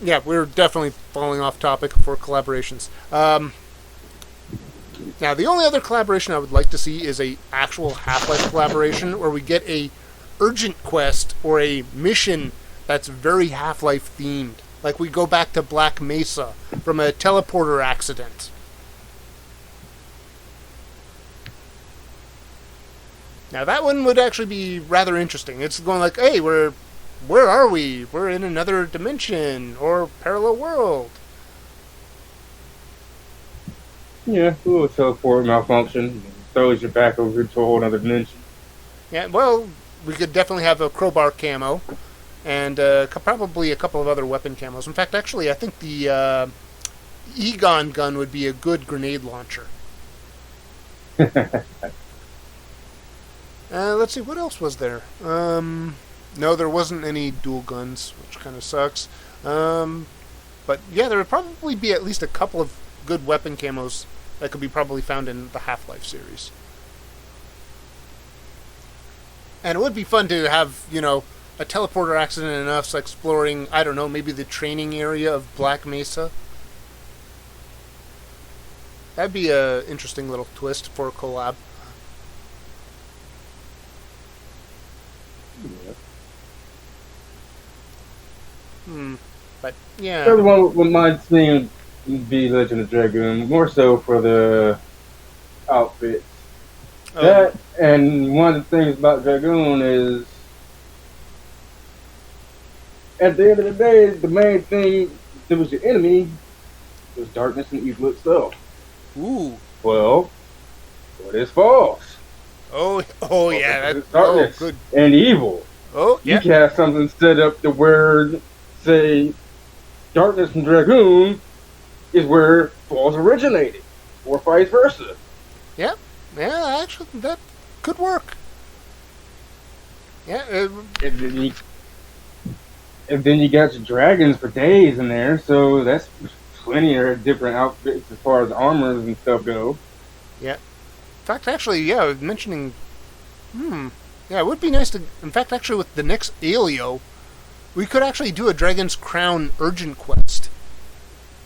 Speaker 1: yeah, we're definitely falling off topic for collaborations. Now, the only other collaboration I would like to see is a actual Half-Life collaboration where we get a urgent quest or a mission that's very Half-Life themed. Like we go back to Black Mesa from a teleporter accident. Now that one would actually be rather interesting. It's going like, hey, where are we? We're in another dimension or parallel world.
Speaker 2: Yeah, a little teleport malfunction throws you back over to a whole other dimension.
Speaker 1: Yeah, well, we could definitely have a crowbar camo and probably a couple of other weapon camos. In fact, actually, I think the Egon gun would be a good grenade launcher. Let's see, what else was there? No, there wasn't any dual guns, which kind of sucks. But yeah, there would probably be at least a couple of good weapon camos that could be probably found in the Half-Life series. And it would be fun to have, a teleporter accident and us exploring, I don't know, maybe the training area of Black Mesa. That'd be a interesting little twist for a collab. But yeah.
Speaker 2: The other one with my team would be Legend of Dragoon, more so for the outfits. Oh. That, and one of the things about Dragoon is, at the end of the day, the main thing that was your enemy was darkness and evil itself.
Speaker 1: Ooh.
Speaker 2: Well, what is false?
Speaker 1: Oh yeah, that's
Speaker 2: darkness
Speaker 1: good.
Speaker 2: And evil.
Speaker 1: Oh, yeah.
Speaker 2: You can have something set up to where, say, Darkness and Dragoon is where Falls originated, or vice versa.
Speaker 1: Yep. Yeah, actually, that could work. Yeah.
Speaker 2: And then you got your dragons for days in there, so that's plenty of different outfits as far as armors and stuff go.
Speaker 1: Yeah. In fact, actually, yeah, mentioning... Yeah, it would be nice to... In fact, actually, with the next Alio, we could actually do a Dragon's Crown urgent quest.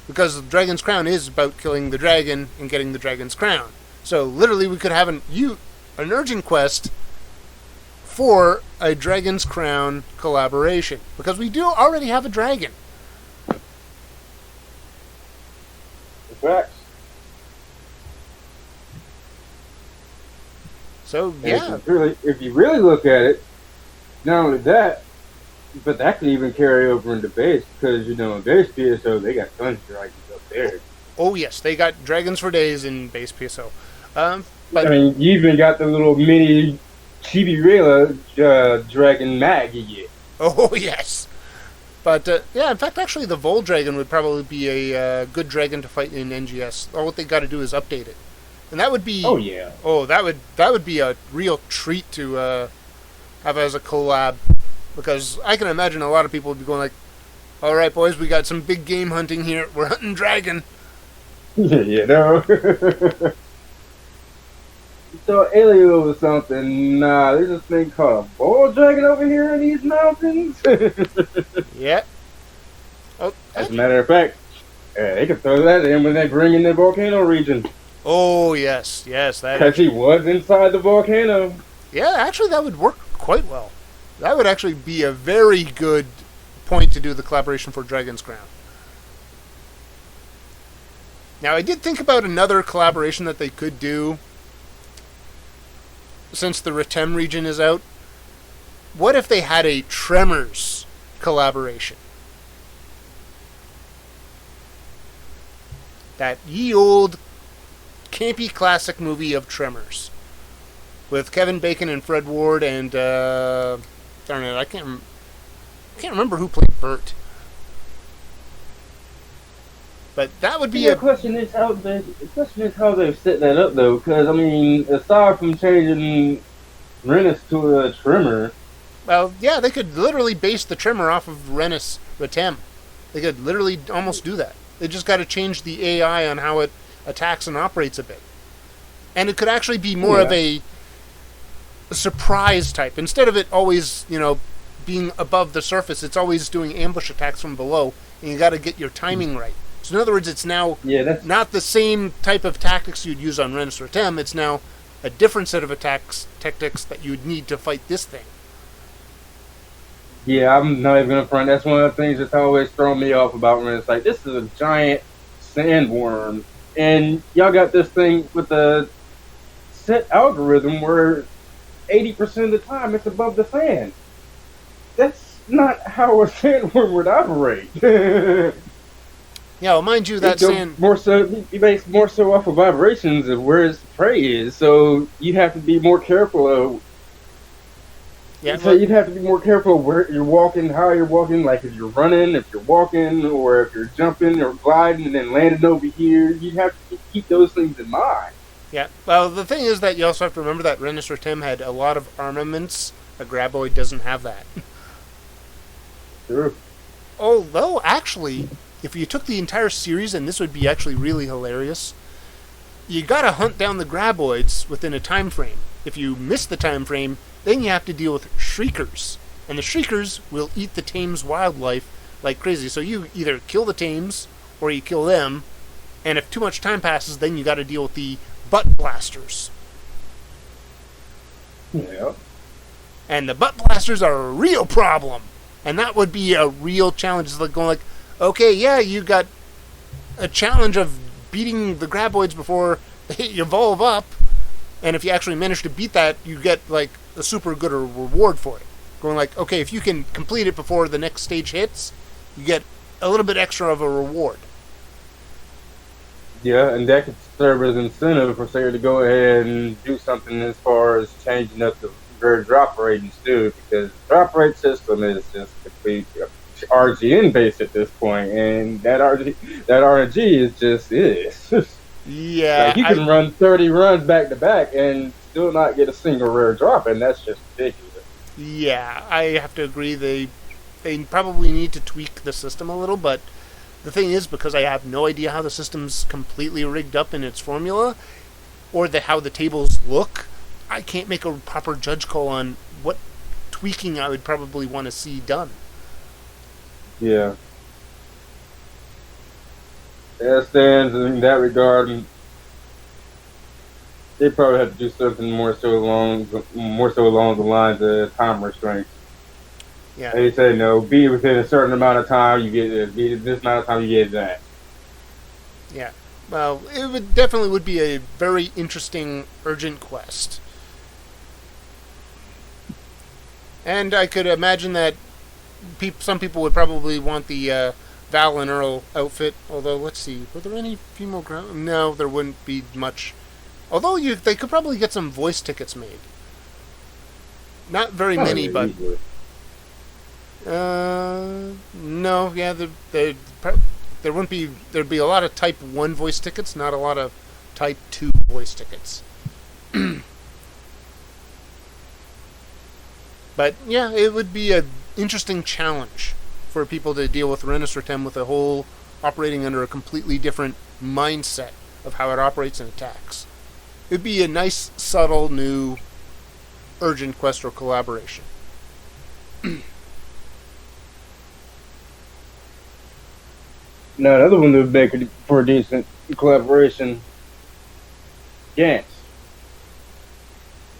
Speaker 1: Because the Dragon's Crown is about killing the dragon and getting the Dragon's Crown. So, literally, we could have an urgent quest for a Dragon's Crown collaboration. Because we do already have a dragon.
Speaker 2: Facts.
Speaker 1: So, yeah.
Speaker 2: If you really look at it, not only that, but that could even carry over into base, because, in base PSO, they got tons of dragons up there.
Speaker 1: Oh, yes, they got dragons for days in base PSO. But,
Speaker 2: I mean, you even got the little mini Chibi-Rayla dragon mag you get.
Speaker 1: Oh, yes. But, yeah, in fact, actually, the Vol Dragon would probably be a good dragon to fight in NGS. All what they got to do is update it. And that would be...
Speaker 2: Oh, yeah.
Speaker 1: Oh, that would be a real treat to have as a collab. Because I can imagine a lot of people would be going like, all right, boys, we got some big game hunting here. We're hunting dragon.
Speaker 2: So Alio was something. Nah, there's this thing called a ball dragon over here in these mountains.
Speaker 1: Yeah. Oh,
Speaker 2: as a matter of fact, they could throw that in when they bring in the volcano region.
Speaker 1: Oh, yes.
Speaker 2: Because he was inside the volcano.
Speaker 1: Yeah, actually, that would work quite well. That would actually be a very good point to do the collaboration for Dragon's Crown. Now, I did think about another collaboration that they could do since the Rytem region is out. What if they had a Tremors collaboration? That ye old campy classic movie of Tremors. With Kevin Bacon and Fred Ward and, darn it, I can't remember who played Bert. But that would be
Speaker 2: The question is how they've set that up, though, because, I mean, aside from changing Renus to a Tremor...
Speaker 1: Well, yeah, they could literally base the Tremor off of Renus Rytem. They could literally almost do that. They just got to change the AI on how it attacks and operates a bit. And it could actually be more of a surprise type. Instead of it always, being above the surface, it's always doing ambush attacks from below, and you got to get your timing right. So in other words, it's now not the same type of tactics you'd use on Renus Rytem. It's now a different set of tactics that you'd need to fight this thing.
Speaker 2: Yeah, I'm not even gonna front. That's one of the things that's always thrown me off about Renus. Like, this is a giant sandworm, and y'all got this thing with a set algorithm where 80% of the time it's above the sand. That's not how a sandworm would operate.
Speaker 1: Yeah, well, mind you, that sand...
Speaker 2: He makes more so off of vibrations of where his prey is, so you'd have to be more careful of...
Speaker 1: Yeah,
Speaker 2: so you'd have to be more careful of where you're walking, how you're walking, like if you're running, if you're walking, or if you're jumping or gliding and then landing over here. You'd have to keep those things in mind.
Speaker 1: Yeah, well, the thing is that you also have to remember that Renus Rytem had a lot of armaments. A Graboid doesn't have that.
Speaker 2: Sure.
Speaker 1: Although, actually, if you took the entire series, and this would be actually really hilarious, you gotta hunt down the Graboids within a time frame. If you miss the time frame, then you have to deal with Shriekers. And the Shriekers will eat the Tame's wildlife like crazy. So you either kill the Tames, or you kill them, and if too much time passes, then you gotta deal with the Butt Blasters.
Speaker 2: Yeah.
Speaker 1: And the Butt Blasters are a real problem. And that would be a real challenge. It's like going like, okay, yeah, you got a challenge of beating the Graboids before they evolve up. And if you actually manage to beat that, you get like a super good reward for it. Going like, okay, if you can complete it before the next stage hits, you get a little bit extra of a reward.
Speaker 2: Yeah, and that could serve as incentive for Sega to go ahead and do something as far as changing up the rare drop ratings too, because the drop rate system is just complete RGN based at this point, and that RNG is just
Speaker 1: Yeah,
Speaker 2: like you can run 30 runs back to back and still not get a single rare drop, and that's just ridiculous.
Speaker 1: Yeah, I have to agree. They probably need to tweak the system a little, but The thing is, because I have no idea how the system's completely rigged up in its formula, or how the tables look, I can't make a proper judge call on what tweaking I would probably want to see done.
Speaker 2: Yeah. As stands in that regard, they probably have to do something more so along the lines of time restraints.
Speaker 1: Yeah.
Speaker 2: They say no, be within a certain amount of time, you get this. Be this amount of time, you get that.
Speaker 1: Yeah. Well, it definitely would be a very interesting urgent quest. And I could imagine that some people would probably want the Val and Earl outfit. Although, let's see, were there any female ground? No, there wouldn't be much. Although they could probably get some voice tickets made. Not very many, but
Speaker 2: easily.
Speaker 1: no, yeah, there wouldn't be. There'd be a lot of Type 1 voice tickets, not a lot of Type 2 voice tickets. But yeah, it would be an interesting challenge for people to deal with Renus Retem with a whole operating under a completely different mindset of how it operates and attacks. It'd be a nice, subtle, new, urgent quest or collaboration.
Speaker 2: Now, another one that would make it for a decent collaboration, Gantz.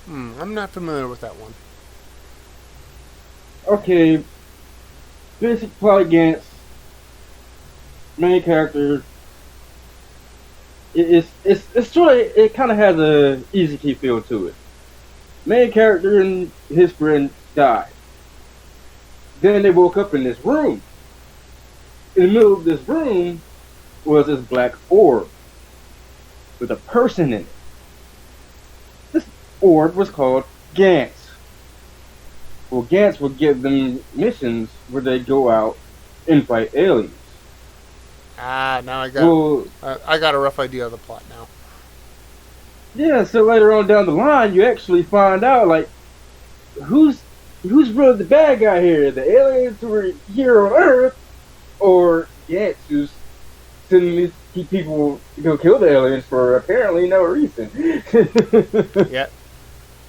Speaker 1: I'm not familiar with that one.
Speaker 2: Okay, basic plot Gantz, main character. It's sort of, it kind of has a easy key feel to it. Main character and his friend died. Then they woke up in this room. In the middle of this room was this black orb with a person in it. This orb was called Gantz. Well, Gantz would give them missions where they go out and fight aliens.
Speaker 1: Now I got a rough idea of the plot now.
Speaker 2: Yeah, so later on down the line, you actually find out, like, who's really the bad guy here? The aliens who are here on Earth, or Gantz, who's sending these people to go kill the aliens for apparently no reason.
Speaker 1: Yeah.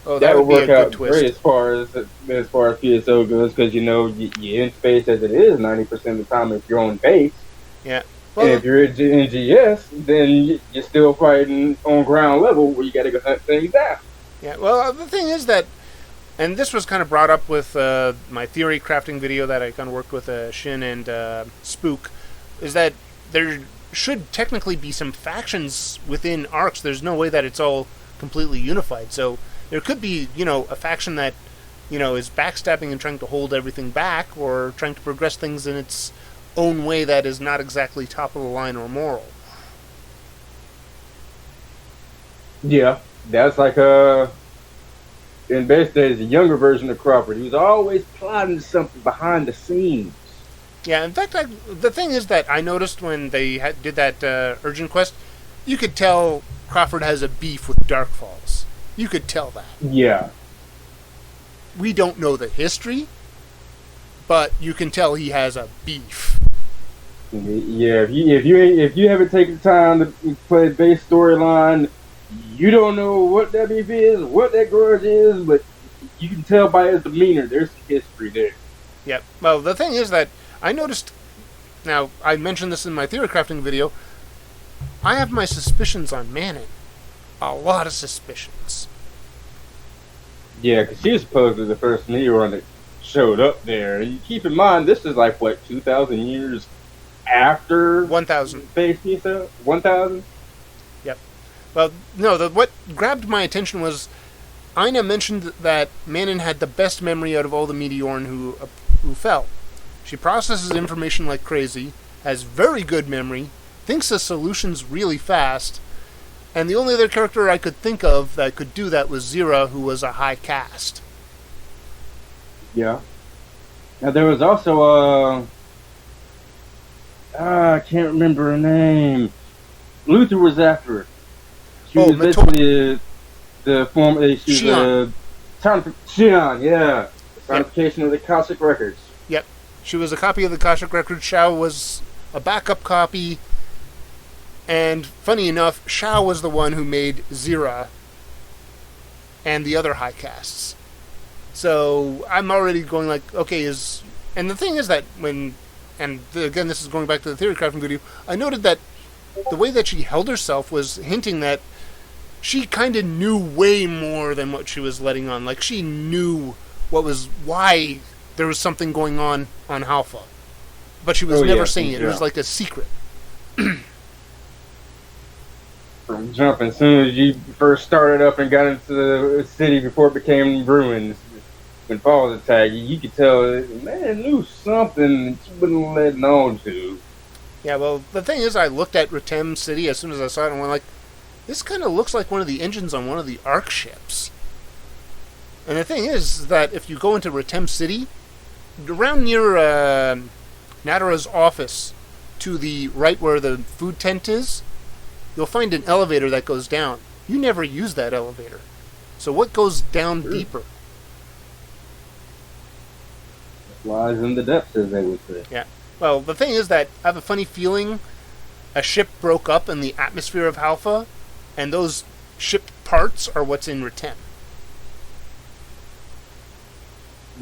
Speaker 1: Oh,
Speaker 2: that would work out
Speaker 1: twist.
Speaker 2: great as far as PSO goes, because you're in space as it is 90% of the time if you're on base.
Speaker 1: Yeah. Well,
Speaker 2: and if you're in NGS, then you're still fighting on ground level where you got to go hunt things down.
Speaker 1: Yeah. Well, the thing is that, and this was kind of brought up with my theory crafting video that I kind of worked with Shin and Spook, is that there should technically be some factions within arcs. There's no way that it's all completely unified. So there could be, a faction that, is backstabbing and trying to hold everything back, or trying to progress things in its own way that is not exactly top of the line or moral.
Speaker 2: Yeah, that's like in base days, a younger version of Crawford. He was always plotting something behind the scenes.
Speaker 1: Yeah, in fact, the thing is that I noticed when they did that urgent quest, you could tell Crawford has a beef with Dark Falls. You could tell that.
Speaker 2: Yeah.
Speaker 1: We don't know the history, but you can tell he has a beef.
Speaker 2: Yeah, if you haven't taken the time to play base storyline, you don't know what that beef is, what that grudge is, but you can tell by his demeanor there's history there.
Speaker 1: Yep. Well, the thing is that I noticed. Now, I mentioned this in my theory crafting video. I have my suspicions on Manning. A lot of suspicions.
Speaker 2: Yeah, because she was supposedly the first Neoron that showed up there. And you keep in mind, this is like, 2,000 years after
Speaker 1: 1,000.
Speaker 2: Base PSO? 1,000?
Speaker 1: Yep. Well, no, what grabbed my attention was Ina mentioned that Manon had the best memory out of all the Meteoran who fell. She processes information like crazy, has very good memory, thinks of solutions really fast, and the only other character I could think of that could do that was Zira, who was a high caste.
Speaker 2: Yeah. Now there was also I can't remember her name. Luther was after her. She was basically the form. She was Shion, yeah. The sonification of the Akashic Records.
Speaker 1: Yep. She was a copy of the Akashic Records. Shao was a backup copy, and funny enough, Shao was the one who made Zira and the other high casts. So I'm already going like, okay, and the thing is that again, this is going back to the theory crafting video, I noted that the way that she held herself was hinting that she kind of knew way more than what she was letting on. Like, she knew why there was something going on Halpha. But she was never saying it. It was like a secret.
Speaker 2: From jump, as soon as you first started up and got into the city before it became ruins, when Paul attacked you could tell, man, knew something that you wouldn't let on to.
Speaker 1: Yeah, well, the thing is, I looked at Retem City as soon as I saw it and went like, this kind of looks like one of the engines on one of the Ark ships. And the thing is that if you go into Retem City, around near Natara's office, to the right where the food tent is, you'll find an elevator that goes down. You never use that elevator. So what goes down deeper?
Speaker 2: Lies in the depths, as they would say.
Speaker 1: Yeah. Well, the thing is that I have a funny feeling a ship broke up in the atmosphere of Halpha, and those ship parts are what's in Retem.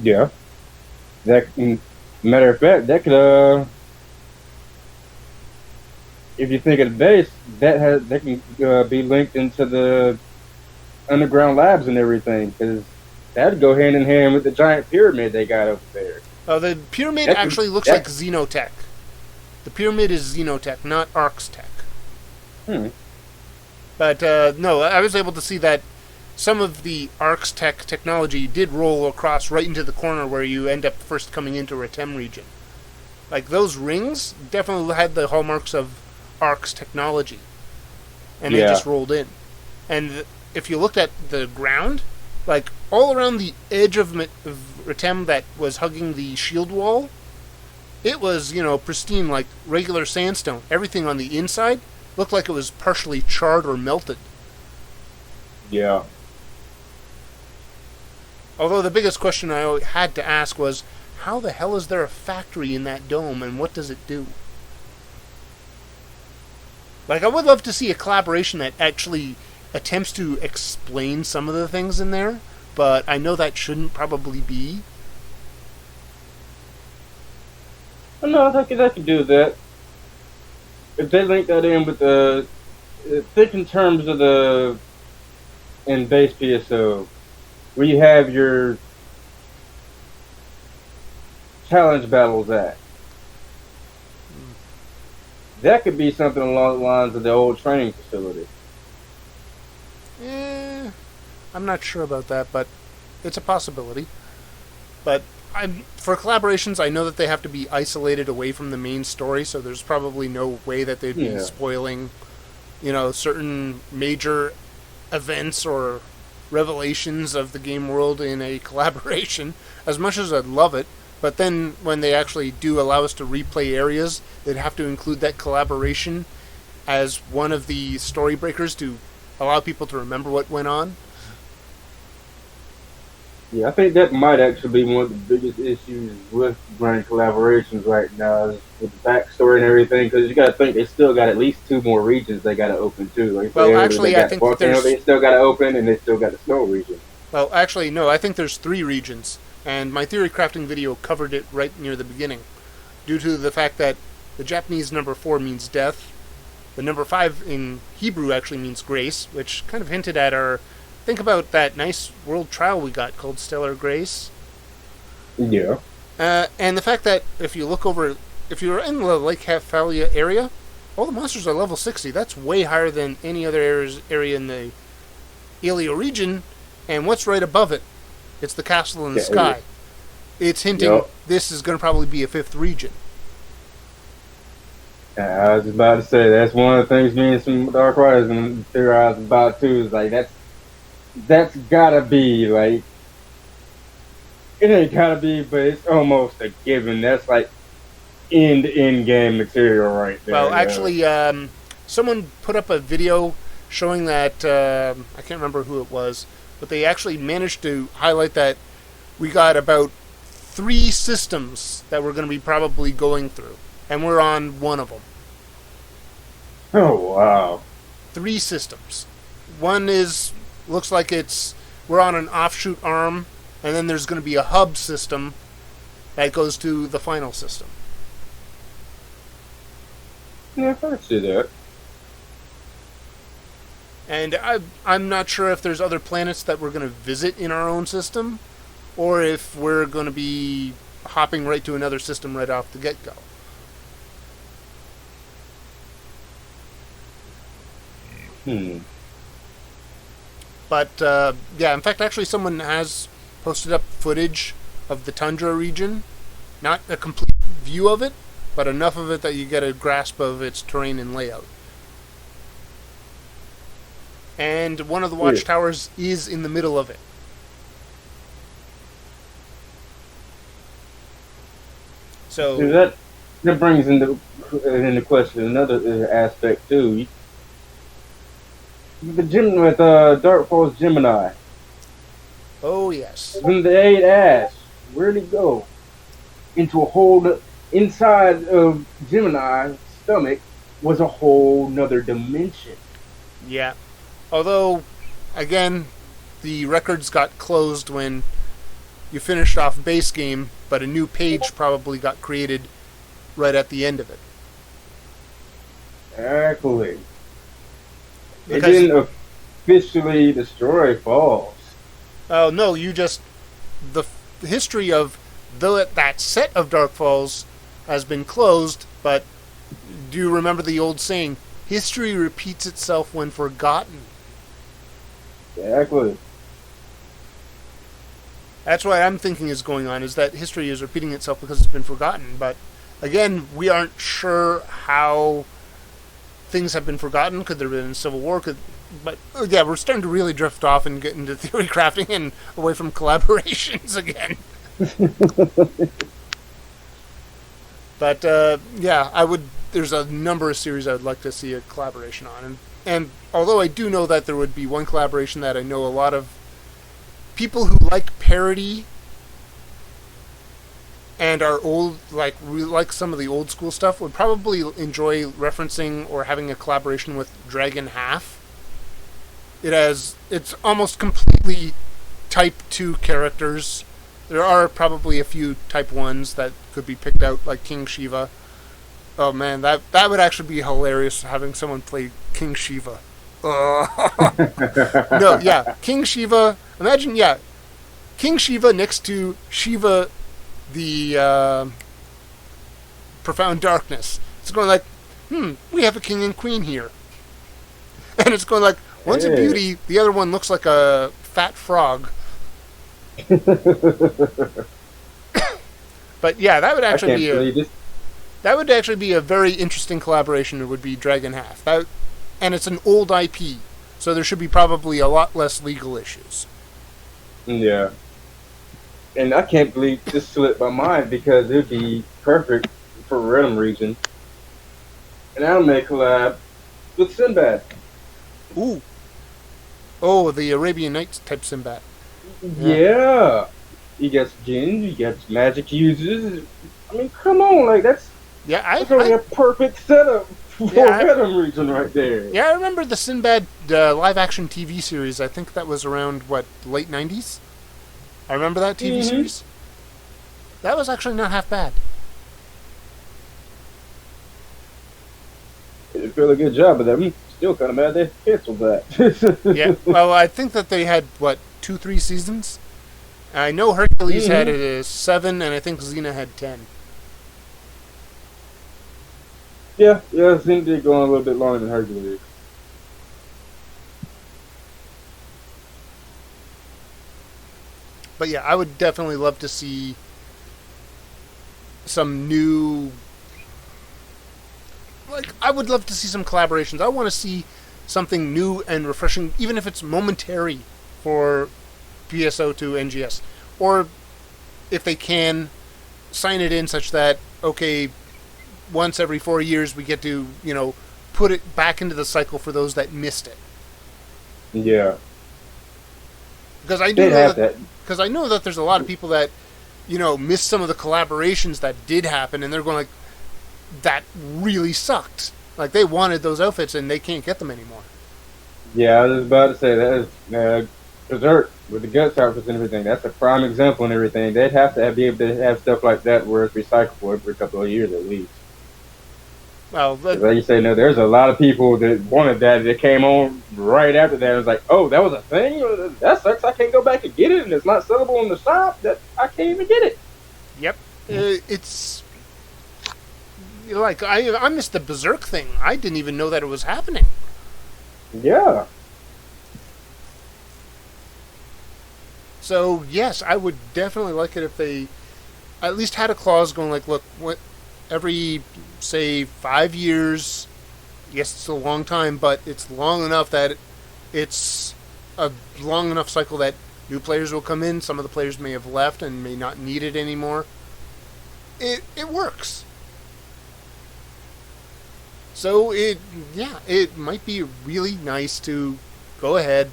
Speaker 2: Yeah. Matter of fact, that could, if you think of the base, that can be linked into the underground labs and everything, because that'd go hand in hand with the giant pyramid they got over there.
Speaker 1: Oh, the pyramid actually looks like Xenotech. The pyramid is Xenotech, not Ark's tech. But, no, I was able to see that some of the Ark's technology did roll across right into the corner where you end up first coming into Retem region. Like, those rings definitely had the hallmarks of Ark's technology. And they just rolled in. And if you looked at the ground, like, all around the edge of Retem that was hugging the shield wall, it was, pristine, like regular sandstone. Everything on the inside looked like it was partially charred or melted.
Speaker 2: Yeah.
Speaker 1: Although the biggest question I had to ask was, how the hell is there a factory in that dome, and what does it do? Like, I would love to see a collaboration that actually attempts to explain some of the things in there, but I know that shouldn't probably be.
Speaker 2: No, I could do that. If they link that in with the... think in terms of in base PSO, where you have your challenge battles at. That could be something along the lines of the old training facility.
Speaker 1: I'm not sure about that, but it's a possibility. But for collaborations, I know that they have to be isolated away from the main story, so there's probably no way that they'd be spoiling, certain major events or revelations of the game world in a collaboration, as much as I'd love it. But then when they actually do allow us to replay areas, they'd have to include that collaboration as one of the story breakers to allow people to remember what went on.
Speaker 2: Yeah, I think that might actually be one of the biggest issues with running collaborations right now, is with the backstory and everything, because you got to think they still got at least 2 more regions they got to open too. Like,
Speaker 1: well, actually, I think
Speaker 2: they still got to open, and they still got the snow region.
Speaker 1: Well, actually, no, I think there's 3 regions, and my theory crafting video covered it right near the beginning, due to the fact that the Japanese number 4 means death, the number 5 in Hebrew actually means grace, which kind of hinted at our... Think about that nice world trial we got called Stellar Grace.
Speaker 2: Yeah.
Speaker 1: And the fact that if you look over... If you're in the Lake Hephalia area, all the monsters are level 60. That's way higher than any other area in the Elio region. And what's right above it? It's the castle in the sky. It's hinting this is going to probably be a 5th region.
Speaker 2: I was about to say, that's one of the things me and some DarkRidaz and theorize about too, is like, that's gotta be, like, it ain't gotta be, but it's almost a given. That's like end game material right there.
Speaker 1: Well, actually, someone put up a video showing that, I can't remember who it was, but they actually managed to highlight that we got about 3 systems that we're going to be probably going through. and we're on one of them.
Speaker 2: Oh, wow.
Speaker 1: 3 systems. One looks like we're on an offshoot arm, and then there's going to be a hub system that goes to the final system.
Speaker 2: Yeah, I can see that.
Speaker 1: And I'm not sure if there's other planets that we're going to visit in our own system, or if we're going to be hopping right to another system right off the get-go. But, yeah, in fact, actually someone has posted up footage of the tundra region. Not a complete view of it, but enough of it that you get a grasp of its terrain and layout. And one of the watchtowers is in the middle of it. So
Speaker 2: that brings into question another aspect too. With Dark Falls Gemini.
Speaker 1: Oh yes.
Speaker 2: When they ate ass, where'd it go? Into a hole inside of Gemini's stomach was a whole nother dimension.
Speaker 1: Yeah. Although, again, the records got closed when you finished off base game, but a new page probably got created right at the end of it.
Speaker 2: Exactly. It didn't officially destroy Falls.
Speaker 1: Oh, no, the history of that set of Dark Falls has been closed, but do you remember the old saying, history repeats itself when forgotten?
Speaker 2: Exactly.
Speaker 1: That's what I'm thinking is going on, is that history is repeating itself because it's been forgotten. But, again, we aren't sure how things have been forgotten. Could there have been a civil war? But, yeah, we're starting to really drift off and get into theory crafting and away from collaborations again. But, yeah, there's a number of series I would like to see a collaboration on. And although I do know that there would be one collaboration that I know a lot of people who like parody and are old, like some of the old school stuff, would probably enjoy referencing or having a collaboration with Dragon Half. It's almost completely Type 2 characters. There are probably a few Type 1s that could be picked out, like King Shiva. Oh man, that would actually be hilarious, having someone play King Shiva. No, yeah, King Shiva. Imagine, yeah, King Shiva next to Shiva, the Profound Darkness. It's going like, we have a king and queen here. And it's going like, one's a beauty, the other one looks like a fat frog. But yeah, that would actually be a very interesting collaboration. It would be Dragon Half. And it's an old IP, so there should be probably a lot less legal issues.
Speaker 2: Yeah. And I can't believe this slipped my mind, because it would be perfect for Rhythm Region. An anime collab with Sinbad.
Speaker 1: Ooh. Oh, the Arabian Nights type Sinbad.
Speaker 2: Yeah. You got jinn, you got magic users. I mean, come on, that's only a perfect setup for Rhythm Region right there.
Speaker 1: Yeah, I remember the Sinbad live-action TV series. I think that was around, late 90s? I remember that TV series. That was actually not half bad.
Speaker 2: They did a fairly good job of that. I'm still kind of mad they canceled that.
Speaker 1: Yeah, well, I think that they had, 2-3 seasons? I know Hercules had 7, and I think Xena had 10.
Speaker 2: Yeah, Xena did go on a little bit longer than Hercules.
Speaker 1: But yeah, I would definitely love to see some new... I would love to see some collaborations. I want to see something new and refreshing, even if it's momentary for PSO to NGS. Or, if they can, sign it in such that, okay, once every 4 years we get to, put it back into the cycle for those that missed it.
Speaker 2: Yeah.
Speaker 1: Because I know that there's a lot of people that, missed some of the collaborations that did happen, and they're going like, that really sucked. Like, they wanted those outfits and they can't get them anymore.
Speaker 2: Yeah, I was about to say that is Berserk with the guts outfits and everything. That's a prime example and everything. They'd have to be able to have stuff like that where it's recyclable every couple of years at least.
Speaker 1: Well,
Speaker 2: like you say, no, there's a lot of people that wanted that. That came on right after that. It was like, oh, that was a thing. That sucks. I can't go back and get it, and it's not sellable in the shop. That I can't even get it.
Speaker 1: Yep, it's like I missed the Berserk thing. I didn't even know that it was happening.
Speaker 2: Yeah.
Speaker 1: So yes, I would definitely like it if they at least had a clause going like, look, every, say, 5 years, yes, it's a long time, but it's long enough that it's a long enough cycle that new players will come in. Some of the players may have left and may not need it anymore. It works. So it might be really nice to go ahead,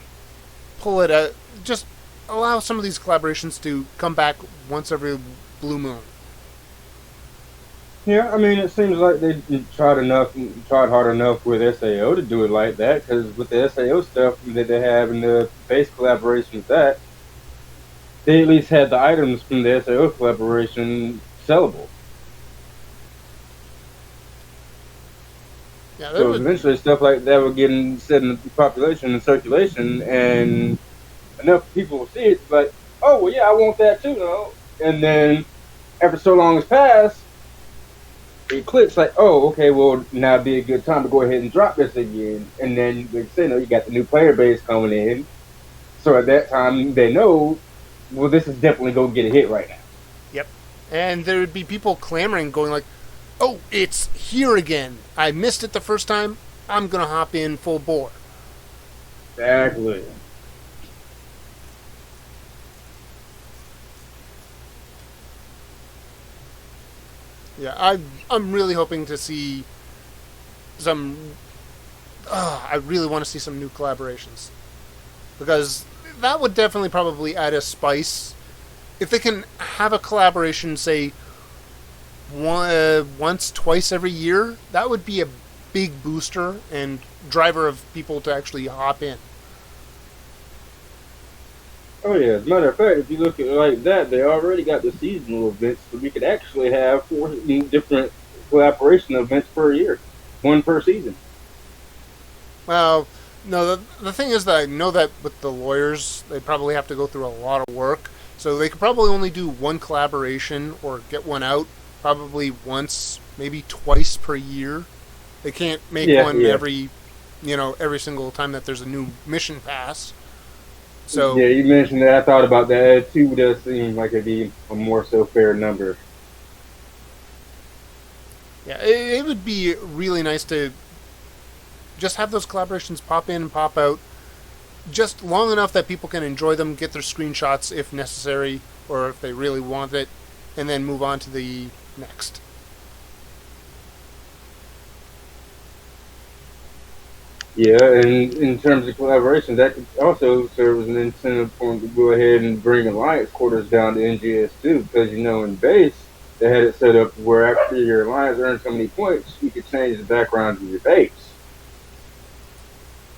Speaker 1: pull it out, just allow some of these collaborations to come back once every blue moon.
Speaker 2: Yeah, I mean, it seems like they tried hard enough with SAO to do it like that, because with the SAO stuff that they have in the base collaboration with that, they at least had the items from the SAO collaboration sellable.
Speaker 1: Yeah,
Speaker 2: so eventually stuff like that would get set in the population and circulation, and enough people will see it, like, oh, well, yeah, I want that too, no? And then after so long has passed, it clicks like, oh, okay, well, now would be a good time to go ahead and drop this again. And then, like you say, you got the new player base coming in. So at that time, they know, well, this is definitely going to get a hit right now.
Speaker 1: Yep. And there would be people clamoring, going like, oh, it's here again. I missed it the first time. I'm going to hop in full bore.
Speaker 2: Exactly.
Speaker 1: Yeah, I'm really hoping to see some. I really want to see some new collaborations, because that would definitely probably add a spice. If they can have a collaboration, say, once, twice every year, that would be a big booster and driver of people to actually hop in.
Speaker 2: Oh yeah, as a matter of fact, if you look at it like that, they already got the seasonal events, so we could actually have 4 different collaboration events per year, 1 per season.
Speaker 1: Well, no, the thing is that I know that with the lawyers, they probably have to go through a lot of work, so they could probably only do 1 collaboration or get one out probably once, maybe twice per year. They can't make one every single time that there's a new mission pass. So
Speaker 2: yeah, you mentioned that. I thought about that. 2 does seem like it'd be a more so fair number.
Speaker 1: Yeah, it would be really nice to just have those collaborations pop in and pop out, just long enough that people can enjoy them, get their screenshots if necessary, or if they really want it, and then move on to the next.
Speaker 2: Yeah, and in terms of collaboration, that could also serve as an incentive for them to go ahead and bring alliance quarters down to NGS too, because in base they had it set up where after your alliance earns so many points, you could change the background of your base.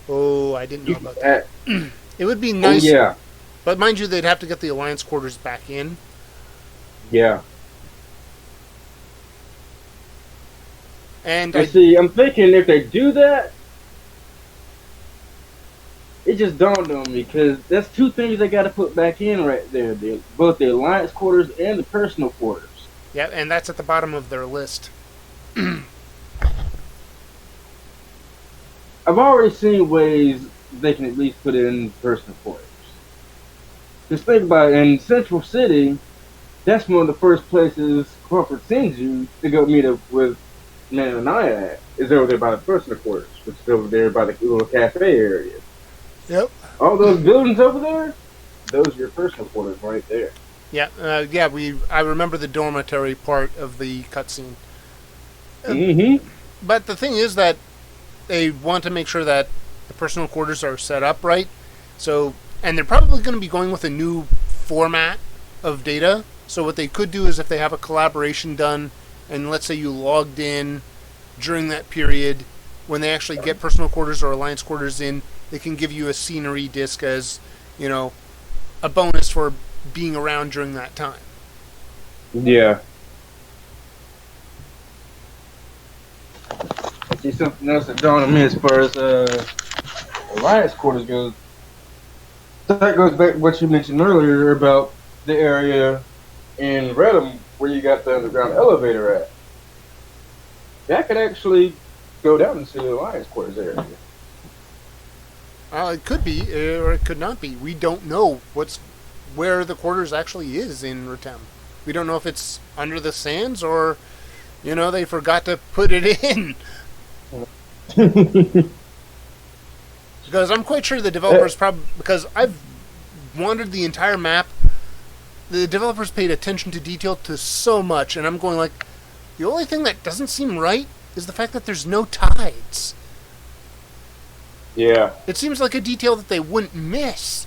Speaker 1: Oh, I didn't know about that. It would be nice.
Speaker 2: Oh, yeah.
Speaker 1: But mind you, they'd have to get the alliance quarters back in.
Speaker 2: Yeah.
Speaker 1: And
Speaker 2: see, I'm thinking if they do that, it just dawned on me, because that's 2 things they got to put back in right there. Both the alliance quarters and the personal quarters.
Speaker 1: Yeah, and that's at the bottom of their list.
Speaker 2: I've already seen ways they can at least put in personal quarters. Just think about it, in Central City, that's one of the first places corporate sends you to go meet up with Man and I at, is over there by the personal quarters, which is over there by the little cafe area.
Speaker 1: Yep.
Speaker 2: All those buildings over there, those are your personal quarters right there.
Speaker 1: Yeah, I remember the dormitory part of the cutscene.
Speaker 2: Mm-hmm.
Speaker 1: But the thing is that they want to make sure that the personal quarters are set up right. So, and they're probably going to be going with a new format of data. So what they could do is if they have a collaboration done and let's say you logged in during that period, when they actually get personal quarters or alliance quarters in, they can give you a scenery disc as, a bonus for being around during that time.
Speaker 2: Yeah. I see something else that dawned on me as far as alliance quarters goes. That goes back to what you mentioned earlier about the area in Redham where you got the underground elevator at. That could actually go down into the alliance quarters area.
Speaker 1: It could be, or it could not be. We don't know where the quarters actually is in Rotem. We don't know if it's under the sands or, they forgot to put it in. Because I'm quite sure the developers because I've wandered the entire map, the developers paid attention to detail to so much, and I'm going like, the only thing that doesn't seem right is the fact that there's no tides.
Speaker 2: Yeah.
Speaker 1: It seems like a detail that they wouldn't miss.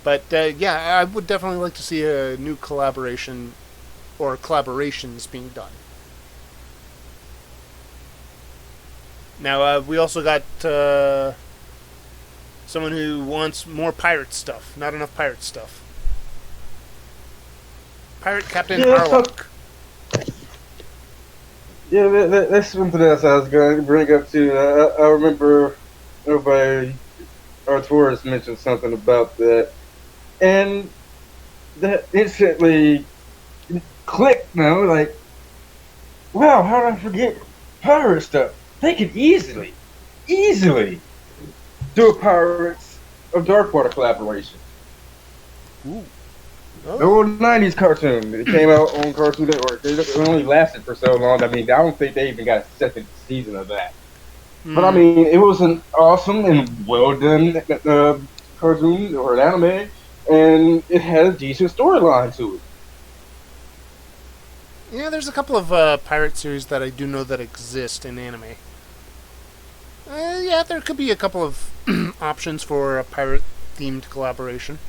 Speaker 1: But, I would definitely like to see a new collaboration or collaborations being done. Now, we also got someone who wants more pirate stuff. Not enough pirate stuff. Pirate Captain Harlock.
Speaker 2: Yeah, that's something else I was going to bring up too. I remember everybody, Arturus mentioned something about that, and that instantly clicked. Like, wow, how did I forget pirate stuff? They could easily do a Pirates of Darkwater collaboration.
Speaker 1: Ooh.
Speaker 2: Oh. The old 90s cartoon. It came out on Cartoon Network. It only lasted for so long. I mean, I don't think they even got a second season of that. But I mean, it was an awesome and well done cartoon or an anime, and it had a decent storyline to it.
Speaker 1: Yeah, there's a couple of pirate series that I do know that exist in anime. There could be a couple of options for a pirate-themed collaboration.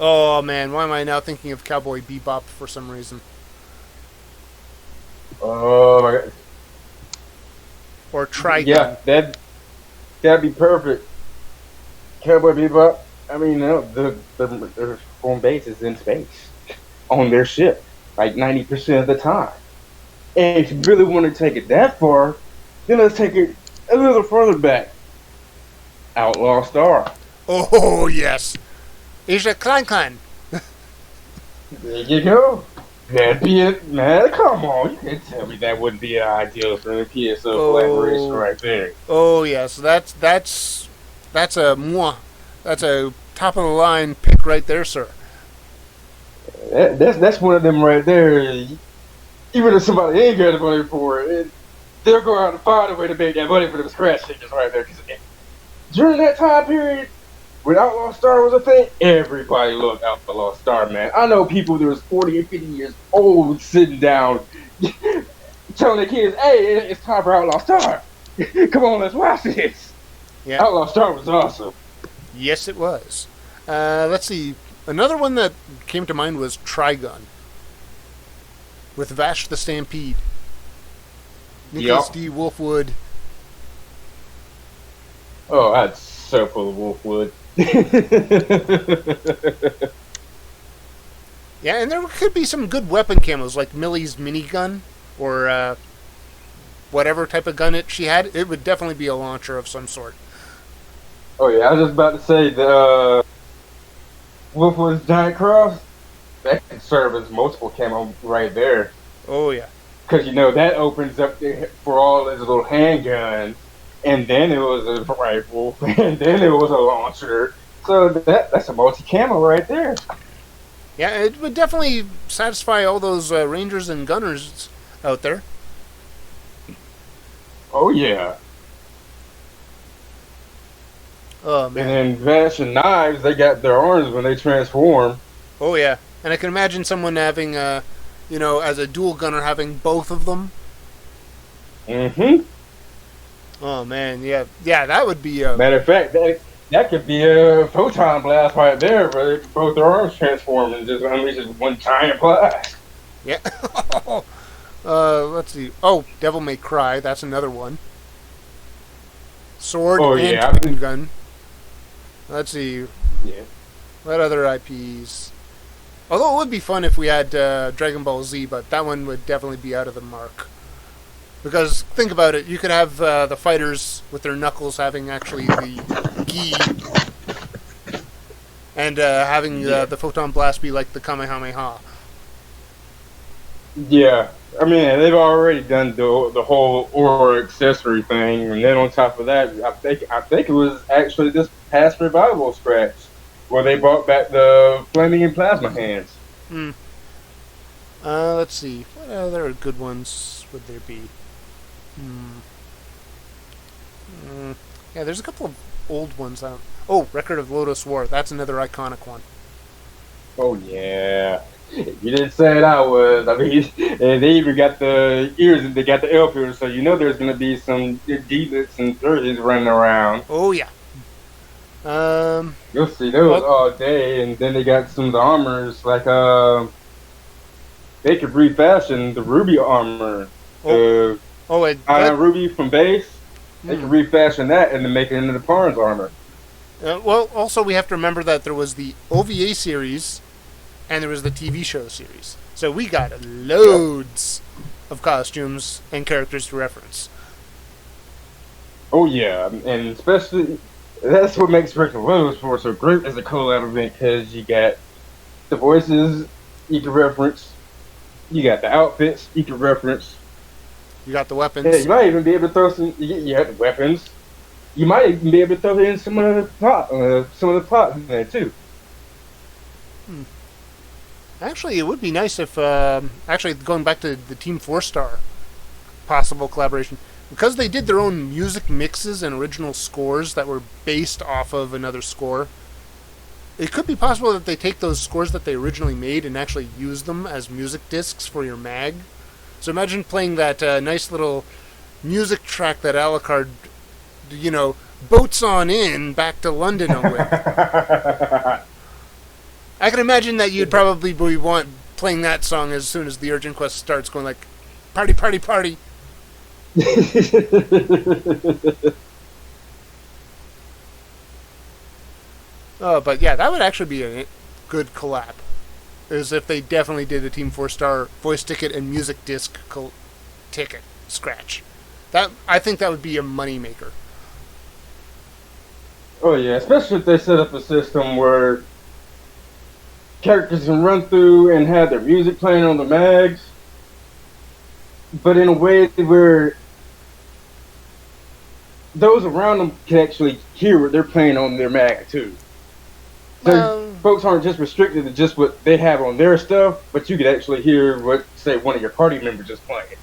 Speaker 1: Oh man, why am I now thinking of Cowboy Bebop for some reason?
Speaker 2: Oh my god.
Speaker 1: Or Trigun.
Speaker 2: Yeah, that'd be perfect. Cowboy Bebop, I mean, their home base is in space on their ship, like 90% of the time. And if you really want to take it that far, then let's take it a little further back. Outlaw Star.
Speaker 1: Oh, yes. Asia Klein.
Speaker 2: There you go. That'd be it, man. Come on, you can't tell me that wouldn't be an ideal for the PSO collaboration right there.
Speaker 1: Oh, yes. That's a top of the line pick right there, sir.
Speaker 2: That's one of them right there. Even if somebody ain't got the money for it, they'll go out and find a way to make that money for them scratch tickets right there. Cause during that time period, when Outlaw Star was a thing, everybody loved Outlaw Star, man. I know people that was 40 and 50 years old sitting down telling their kids, hey, it's time for Outlaw Star. Come on, let's watch this. Yeah. Outlaw Star was awesome.
Speaker 1: Yes, it was. Let's see. Another one that came to mind was Trigun. With Vash the Stampede. Nicholas D. Wolfwood.
Speaker 2: Oh, that's so full of Wolfwood.
Speaker 1: Yeah, and there could be some good weapon camos, like Millie's minigun, or whatever type of gun she had. It would definitely be a launcher of some sort.
Speaker 2: Oh yeah, I was just about to say the Wolfwood's Giant Cross, that could serve as multiple camo right there.
Speaker 1: Oh yeah.
Speaker 2: Because that opens up for all his little handguns, and then it was a rifle, and then it was a launcher. So that's a multi-camo right there.
Speaker 1: Yeah, it would definitely satisfy all those rangers and gunners out there.
Speaker 2: Oh yeah.
Speaker 1: Oh man.
Speaker 2: And then Vash and Knives, they got their arms when they transform.
Speaker 1: Oh yeah, and I can imagine someone having, as a dual gunner, having both of them.
Speaker 2: Mm-hmm.
Speaker 1: Oh man, yeah, yeah, that would be a
Speaker 2: Matter of fact, that could be a photon blast right there, where both their arms transform and just unleashes one giant blast.
Speaker 1: yeah. Let's see. Oh, Devil May Cry. That's another one. Sword
Speaker 2: Oh
Speaker 1: and
Speaker 2: yeah,
Speaker 1: Twin Gun. Let's see.
Speaker 2: yeah.
Speaker 1: What other IPs? Although it would be fun if we had Dragon Ball Z, but that one would definitely be out of the mark. Because think about it, you could have the fighters with their knuckles having actually the gi, and having the photon blast be like the Kamehameha.
Speaker 2: Yeah, I mean they've already done the whole aura accessory thing, and then on top of that, I think it was actually this past revival scratch where they brought back the flaming and plasma hands.
Speaker 1: Hmm. Let's see. What other good ones would there be? Yeah, there's a couple of old ones. Oh, Record of Lodoss War. That's another iconic one.
Speaker 2: Oh yeah. You didn't say it, I was. I mean, and they even got the ears, and they got the elf ears, so you know there's going to be some D-lits and 30s running around.
Speaker 1: Oh yeah.
Speaker 2: You'll see those all day, and then they got some of the armors, like, they could refashion the Ruby armor. Iron Ruby from base, they could refashion that and then make it into the Parn's armor.
Speaker 1: Well, also we have to remember that there was the OVA series and there was the TV show series. So we got loads of costumes and characters to reference.
Speaker 2: Oh yeah, and especially that's what makes Record of Lodoss War so great as a collab event, because you got the voices you can reference, you got the outfits you can reference,
Speaker 1: you got the weapons.
Speaker 2: Yeah, you might even be able to throw some. You have the weapons. You might even be able to throw in some of the plot in there too.
Speaker 1: Actually, it would be nice if, actually, going back to the Team 4-Star possible collaboration, because they did their own music mixes and original scores that were based off of another score, it could be possible that they take those scores that they originally made and actually use them as music discs for your mag. So imagine playing that nice little music track that Alucard, boats on in back to London with. I can imagine that you'd probably want playing that song as soon as the Urgent Quest starts, going like, party, party, party. But yeah, that would actually be a good collab. Is if they definitely did a Team 4-Star voice ticket and music disc ticket scratch. I think that would be a moneymaker.
Speaker 2: Oh yeah, especially if they set up a system where characters can run through and have their music playing on the mags, but in a way where those around them can actually hear what they're playing on their mag too. So folks aren't just restricted to just what they have on their stuff, but you could actually hear what, say, one of your party members is playing.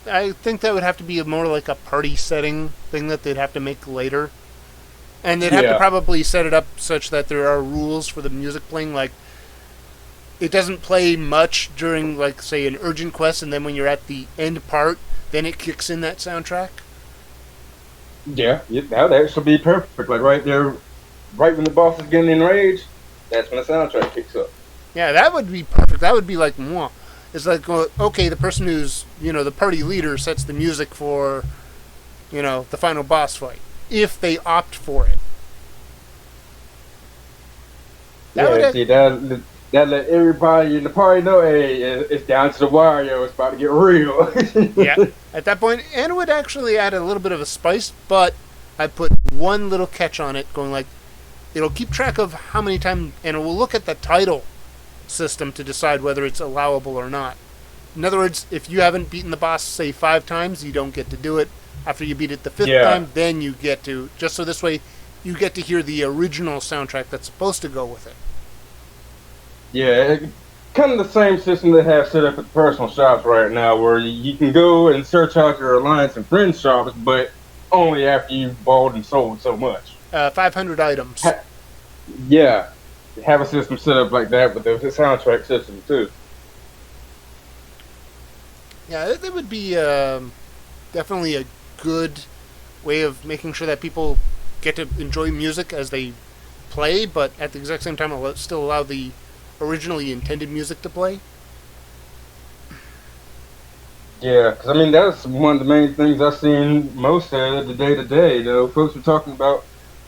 Speaker 1: I think that would have to be more like a party setting thing that they'd have to make later. And they'd have to probably set it up such that there are rules for the music playing, like it doesn't play much during, like, say, an urgent quest, and then when you're at the end part, then it kicks in that soundtrack.
Speaker 2: Yeah, that would actually be perfect. Like right there, right when the boss is getting enraged, that's when the soundtrack kicks up.
Speaker 1: Yeah, that would be perfect. That would be like, mwah. It's like, okay, the person who's, the party leader sets the music for, the final boss fight, if they opt for it.
Speaker 2: That let everybody in the party know, hey, it's down to the wire, yo, it's about to get real.
Speaker 1: Yeah, at that point, and it would actually add a little bit of a spice, but I put one little catch on it, going like, it'll keep track of how many times, and it will look at the title system to decide whether it's allowable or not. In other words, if you haven't beaten the boss, say, 5 times, you don't get to do it. After you beat it the 5th time, then you get to, just so this way, you get to hear the original soundtrack that's supposed to go with it.
Speaker 2: Yeah, kind of the same system they have set up at personal shops right now, where you can go and search out your Alliance and Friends shops, but only after you've bought and sold so much.
Speaker 1: 500 items.
Speaker 2: Yeah, have a system set up like that, but there's a soundtrack system too.
Speaker 1: Yeah, that would be definitely a good way of making sure that people get to enjoy music as they play, but at the exact same time still allow the originally intended music to play.
Speaker 2: Yeah, because I mean that's one of the main things I've seen most of the day to day. Folks were talking about,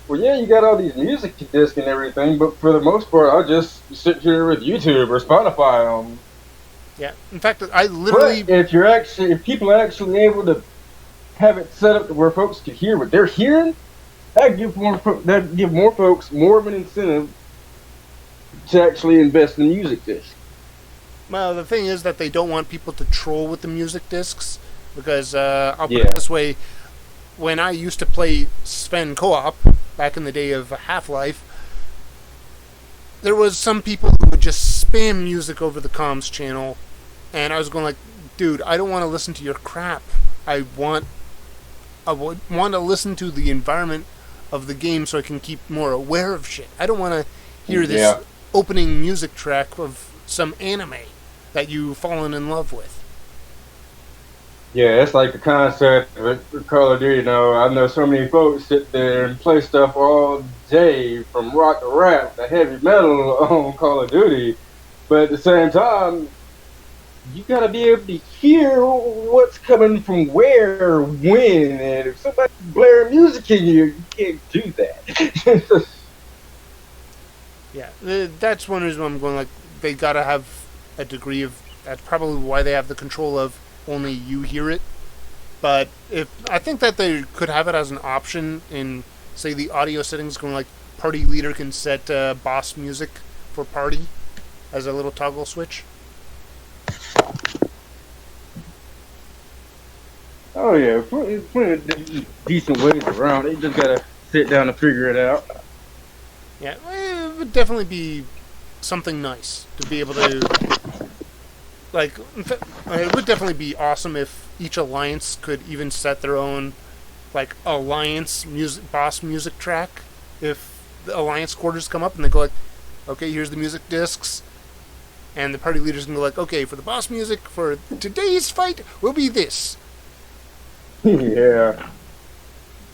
Speaker 2: well, yeah, you got all these music discs and everything, but for the most part, I just sit here with YouTube or Spotify.
Speaker 1: Yeah, in fact, I literally.
Speaker 2: But if people are actually able to have it set up to where folks can hear what they're hearing, that give more folks more of an incentive to actually invest in music discs.
Speaker 1: Well, the thing is that they don't want people to troll with the music discs, because I'll put it this way: when I used to play Sven co-op back in the day of Half-Life, there was some people who would just spam music over the comms channel, and I was going like, dude, I don't want to listen to your crap. I would want to listen to the environment of the game so I can keep more aware of shit. I don't want to hear this opening music track of some anime that you've fallen in love with.
Speaker 2: Yeah, it's like the concept of Call of Duty. I know so many folks sit there and play stuff all day, from rock to rap to heavy metal on Call of Duty, but at the same time, you gotta be able to hear what's coming from where, when, and if somebody's blaring music in you can't do that.
Speaker 1: Yeah, that's one reason I'm going like, they gotta have a degree of, that's probably why they have the control of only you hear it. But I think that they could have it as an option in, say, the audio settings, going like, party leader can set boss music for party as a little toggle switch.
Speaker 2: Oh yeah, plenty of decent ways around. They just gotta sit down and figure it out.
Speaker 1: Yeah, it would definitely be something nice to be able to, like, it would definitely be awesome if each alliance could even set their own, like, alliance boss music track. If the alliance quarters come up and they go like, okay, here's the music discs, and the party leaders can go like, okay, for the boss music for today's fight will be this.
Speaker 2: Yeah.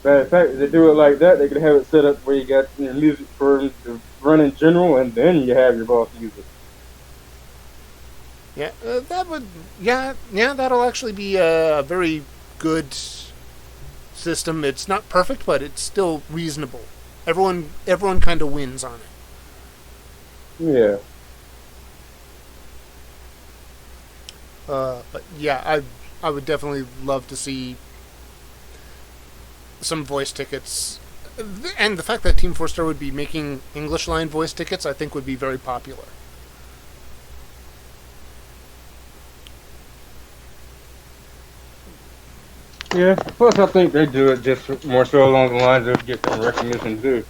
Speaker 2: In fact, if they do it like that, they could have it set up where you got your music for to run in general, and then you have your boss music.
Speaker 1: Yeah, that would, that'll actually be a very good system. It's not perfect, but it's still reasonable. Everyone kind of wins on it.
Speaker 2: Yeah.
Speaker 1: But yeah, I would definitely love to see some voice tickets, and the fact that Team 4-Star would be making English line voice tickets, I think would be very popular.
Speaker 2: Yeah. Plus, I think they do it just more so along the lines of get some recognition too.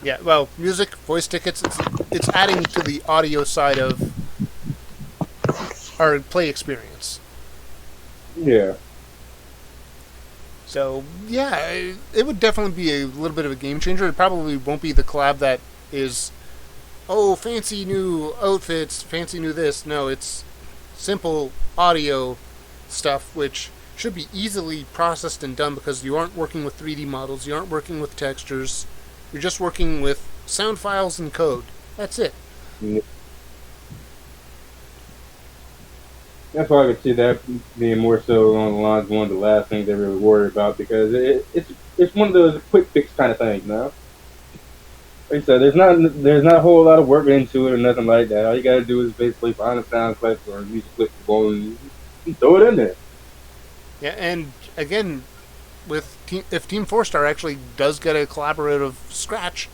Speaker 1: Yeah. Well, music, voice tickets, it's adding to the audio side of our play experience.
Speaker 2: Yeah.
Speaker 1: So, yeah, it would definitely be a little bit of a game changer. It probably won't be the collab that is, oh, fancy new outfits, fancy new this. No, it's simple audio stuff, which should be easily processed and done because you aren't working with 3D models, you aren't working with textures, you're just working with sound files and code. That's it.
Speaker 2: Yeah. That's why I could see that being more so along the lines of one of the last things they really worry about, because it's one of those quick fix kind of things now. Like I said, there's not a whole lot of work into it or nothing like that. All you gotta do is basically find a sound clip or a music clip and throw it in there.
Speaker 1: Yeah, and again, if Team 4-Star actually does get a collaborative scratch,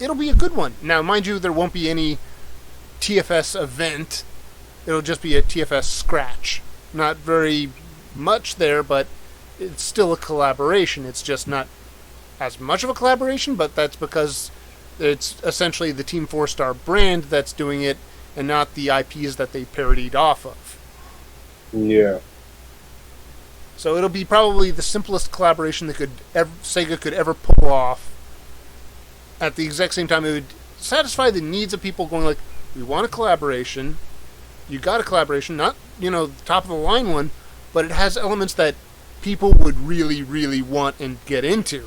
Speaker 1: it'll be a good one. Now, mind you, there won't be any TFS event. It'll just be a TFS scratch. Not very much there, but it's still a collaboration. It's just not as much of a collaboration, but that's because it's essentially the Team 4-Star brand that's doing it and not the IPs that they parodied off of.
Speaker 2: Yeah.
Speaker 1: So it'll be probably the simplest collaboration that Sega could ever pull off. At the exact same time, it would satisfy the needs of people going like, we want a collaboration. You got a collaboration, not, the top of the line one, but it has elements that people would really, really want and get into.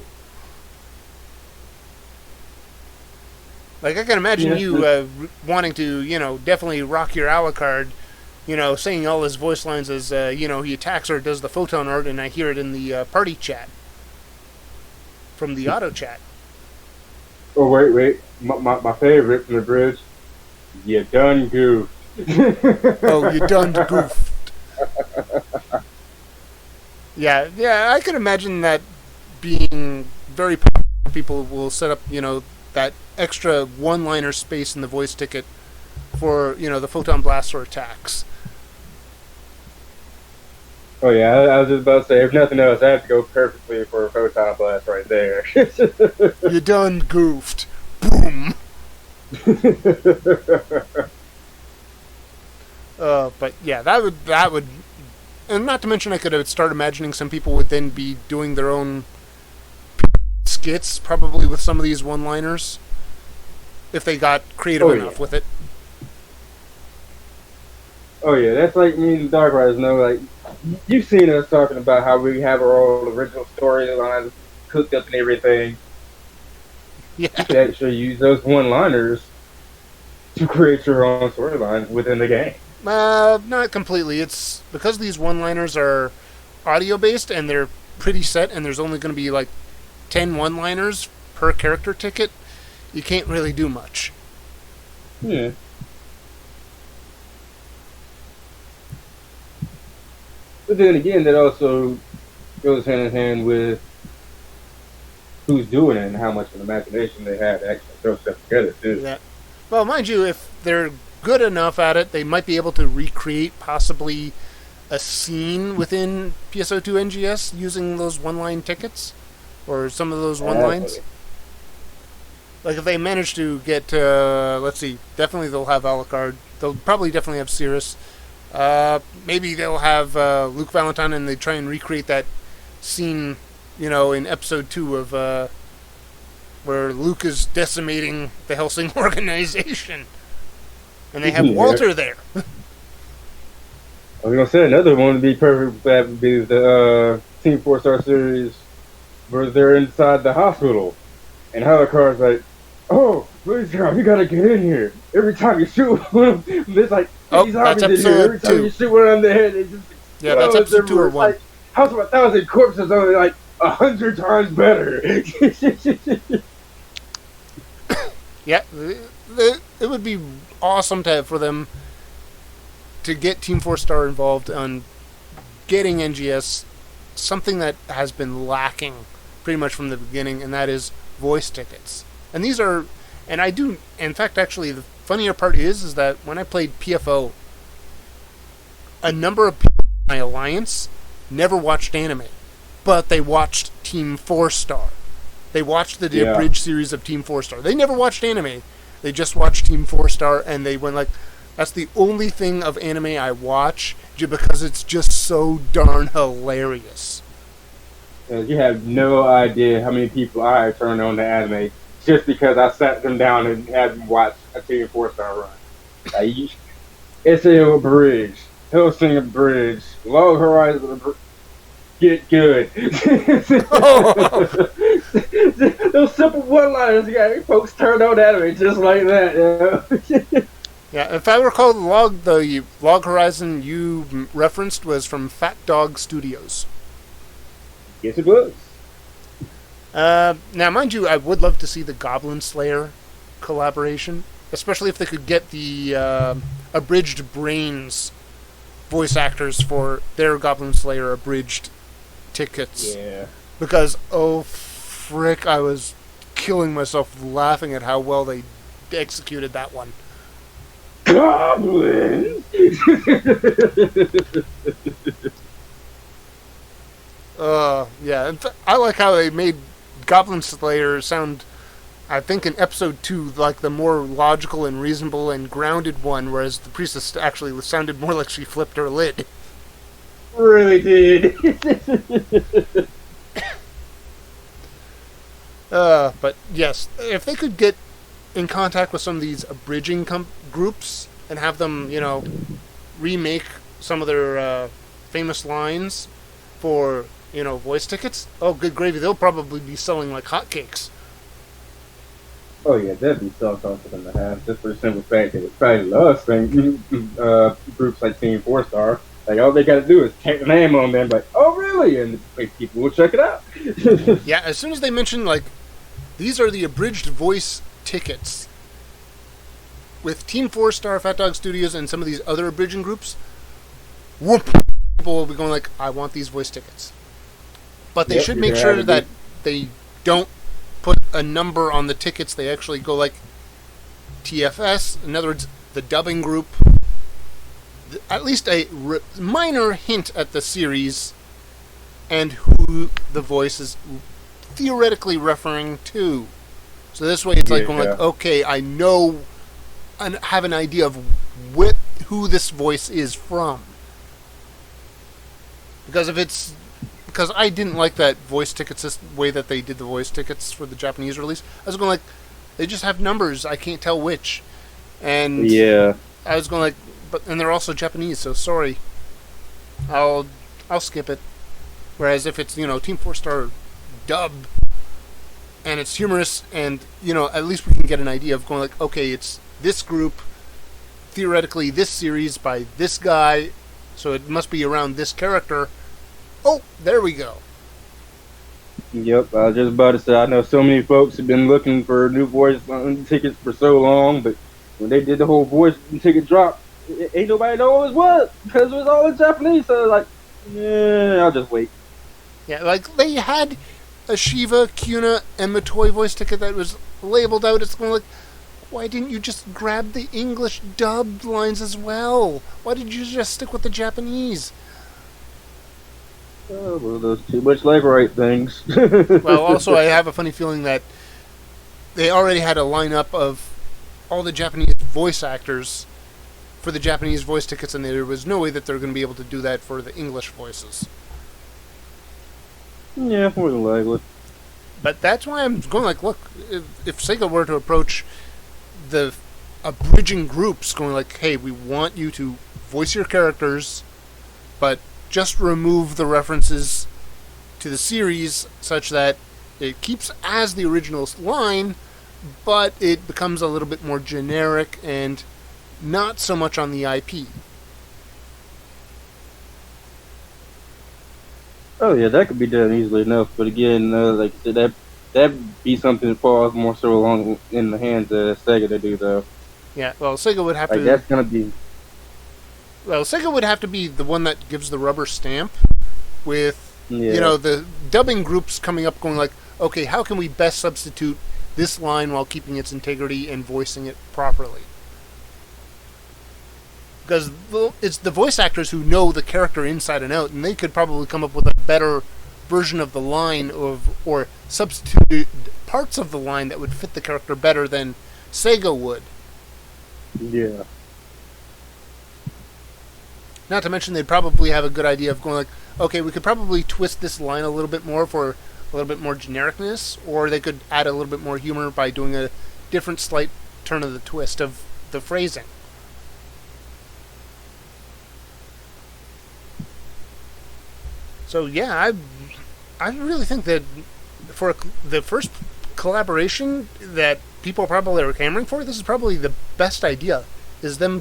Speaker 1: Like, I can imagine you wanting to, definitely rock your Alucard, saying all his voice lines as, he attacks or does the photon art, and I hear it in the party chat. From the auto chat.
Speaker 2: Oh, wait. My favorite from the bridge. You done goofed.
Speaker 1: Oh, you done goofed. Yeah, I can imagine that being very popular. People will set up, that extra one-liner space in the voice ticket for, the photon blasts or attacks.
Speaker 2: Oh yeah, I was just about to say, if nothing else, I have to go perfectly for a photon blast right there.
Speaker 1: You done goofed. Boom. But yeah, that would, and not to mention, I could start imagining some people would then be doing their own skits, probably with some of these one-liners, if they got creative enough with it.
Speaker 2: Oh yeah, that's like me and DarkRidaz know, like, you've seen us talking about how we have our own original storylines cooked up and everything.
Speaker 1: Yeah.
Speaker 2: You could actually use those one-liners to create your own storylines within the game.
Speaker 1: Not completely. It's because these one-liners are audio-based and they're pretty set, and there's only going to be like 10 one-liners per character ticket. You can't really do much.
Speaker 2: Yeah. But then again, that also goes hand in hand with who's doing it and how much of an imagination they have to actually throw stuff together, too.
Speaker 1: Yeah. Well, mind you, if they're good enough at it, they might be able to recreate possibly a scene within PSO2 NGS using those one-line tickets, or some of those one-lines. Like, if they manage to get, let's see, definitely they'll have Alucard. They'll probably definitely have Cirrus. Maybe they'll have Luke Valentine, and they try and recreate that scene, in episode 2 of where Luke is decimating the Helsing organization, and they have Walter there.
Speaker 2: I was gonna say another one would be perfect. That would be the Team 4-Star series where they're inside the hospital, and Alucard's like, "Oh, please, God, you gotta get in here." Every time you shoot one, there's like.
Speaker 1: That's episode
Speaker 2: Every time
Speaker 1: 2.
Speaker 2: you shoot one on the head, it just
Speaker 1: that's episode 2 or 1.
Speaker 2: Like, House of 1,000 Corpses only like 100 times better.
Speaker 1: Yeah, it would be awesome for them to get Team 4-Star involved on getting NGS something that has been lacking pretty much from the beginning, and that is voice tickets. And these are, and I do, in fact, actually, the funnier part is that when I played PFO, a number of people in my alliance never watched anime, but they watched Team 4-Star. They watched the abridged series of Team 4-Star. They never watched anime. They just watched Team 4-Star, and they went like, that's the only thing of anime I watch because it's just so darn hilarious.
Speaker 2: You have no idea how many people I turned on to anime just because I sat them down and had them watch a Team 4-Star run. It's a bridge, Hellsing Bridge, Log Horizon get good. Those simple one-liners, folks turned on anime just like that.
Speaker 1: Yeah, if I recall, the Log Horizon you referenced was from Fat Dog Studios.
Speaker 2: Yes, it was.
Speaker 1: Now, mind you, I would love to see the Goblin Slayer collaboration, especially if they could get the abridged Brains voice actors for their Goblin Slayer abridged tickets.
Speaker 2: Yeah.
Speaker 1: Because, oh, frick, I was killing myself laughing at how well they executed that one.
Speaker 2: Goblins!
Speaker 1: Yeah. I like how they made Goblin Slayer sound, I think in episode 2, like the more logical and reasonable and grounded one, whereas the priestess actually sounded more like she flipped her lid.
Speaker 2: Really did.
Speaker 1: But yes, if they could get in contact with some of these abridging groups and have them, remake some of their famous lines for voice tickets. Oh, good gravy! They'll probably be selling like hotcakes.
Speaker 2: Oh yeah, that'd be so awesome to have. Just for the simple fact that it probably loves things. Groups like Team 4 Star, like all they got to do is take the name on them, like, oh really, and like, people will check it out.
Speaker 1: Yeah, as soon as they mention like these are the abridged voice tickets with Team 4 Star, Fat Dog Studios, and some of these other abridging groups, whoop, people will be going like, I want these voice tickets. But they should make sure that they don't put a number on the tickets. They actually go like TFS, in other words, the dubbing group. At least a minor hint at the series and who the voice is theoretically referring to. So this way it's like going like, okay, I know and have an idea of who this voice is from. Because I didn't like that voice tickets this way that they did the voice tickets for the Japanese release. I was going like, they just have numbers. I can't tell which. And
Speaker 2: yeah,
Speaker 1: I was going like, and they're also Japanese, so sorry. I'll skip it. Whereas if it's, Team 4 Star dub and it's humorous and, at least we can get an idea of going like, okay, it's this group, theoretically this series by this guy, so it must be around this character. Oh, there we go.
Speaker 2: Yep, I was just about to say, I know so many folks have been looking for new voice tickets for so long, but when they did the whole voice ticket drop, ain't nobody know what it was, because it was all in Japanese, so I was like, yeah, I'll just wait.
Speaker 1: Yeah, like, they had a Shiva, Kuna, and Matoi voice ticket that was labeled out. It's going like, why didn't you just grab the English dubbed lines as well? Why did you just stick with the Japanese?
Speaker 2: Oh, well, those too much like right things.
Speaker 1: Well, also, I have a funny feeling that they already had a lineup of all the Japanese voice actors for the Japanese voice tickets, and there was no way that they're going to be able to do that for the English voices.
Speaker 2: Yeah, more than likely.
Speaker 1: But that's why I'm going like, look, if Sega were to approach the abridging groups going like, hey, we want you to voice your characters, but just remove the references to the series such that it keeps as the original line, but it becomes a little bit more generic and not so much on the IP.
Speaker 2: Oh yeah, that could be done easily enough. But again, like I said, that'd be something that falls more so along in the hands of Sega to do, though.
Speaker 1: Yeah, well, Sega would have
Speaker 2: like
Speaker 1: to.
Speaker 2: That's gonna be.
Speaker 1: Well, Sega would have to be the one that gives the rubber stamp with, the dubbing groups coming up going like, okay, how can we best substitute this line while keeping its integrity and voicing it properly? Because it's the voice actors who know the character inside and out, and they could probably come up with a better version of the line or substitute parts of the line that would fit the character better than Sega would.
Speaker 2: Yeah.
Speaker 1: Not to mention they'd probably have a good idea of going like, okay, we could probably twist this line a little bit more for a little bit more genericness, or they could add a little bit more humor by doing a different slight turn of the twist of the phrasing. So yeah, I really think that for the first collaboration that people probably are clamoring for, this is probably the best idea. Is them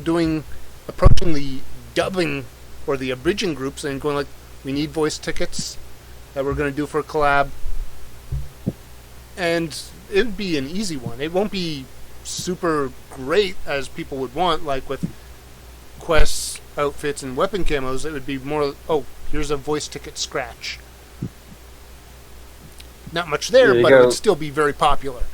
Speaker 1: approaching the dubbing or the abridging groups and going like, we need voice tickets that we're going to do for a collab, and it'd be an easy one. It won't be super great as people would want, like with quests, outfits, and weapon camos. It would be more, oh, here's a voice ticket scratch. Not much there, but it would still be very popular.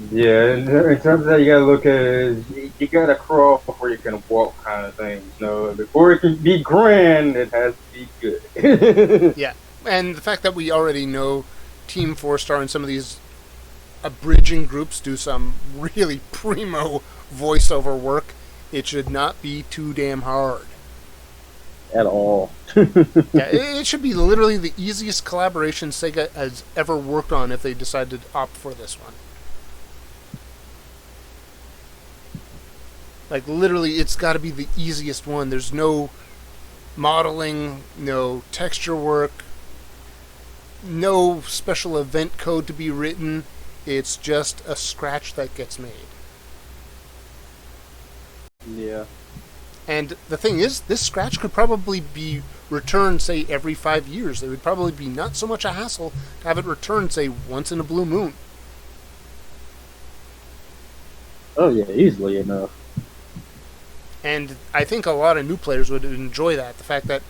Speaker 2: Yeah, in terms of that, you gotta look at it, you gotta crawl before you can walk kind of thing. Before it can be grand, it has to be good.
Speaker 1: Yeah, and the fact that we already know Team 4 Star and some of these abridging groups do some really primo voiceover work, it should not be too damn hard.
Speaker 2: At all.
Speaker 1: Yeah, it should be literally the easiest collaboration Sega has ever worked on if they decide to opt for this one. Like, literally, it's got to be the easiest one. There's no modeling, no texture work, no special event code to be written. It's just a scratch that gets made.
Speaker 2: Yeah.
Speaker 1: And the thing is, this scratch could probably be returned, say, every 5 years. It would probably be not so much a hassle to have it returned, say, once in a blue moon.
Speaker 2: Oh yeah, easily enough.
Speaker 1: And I think a lot of new players would enjoy that. The fact that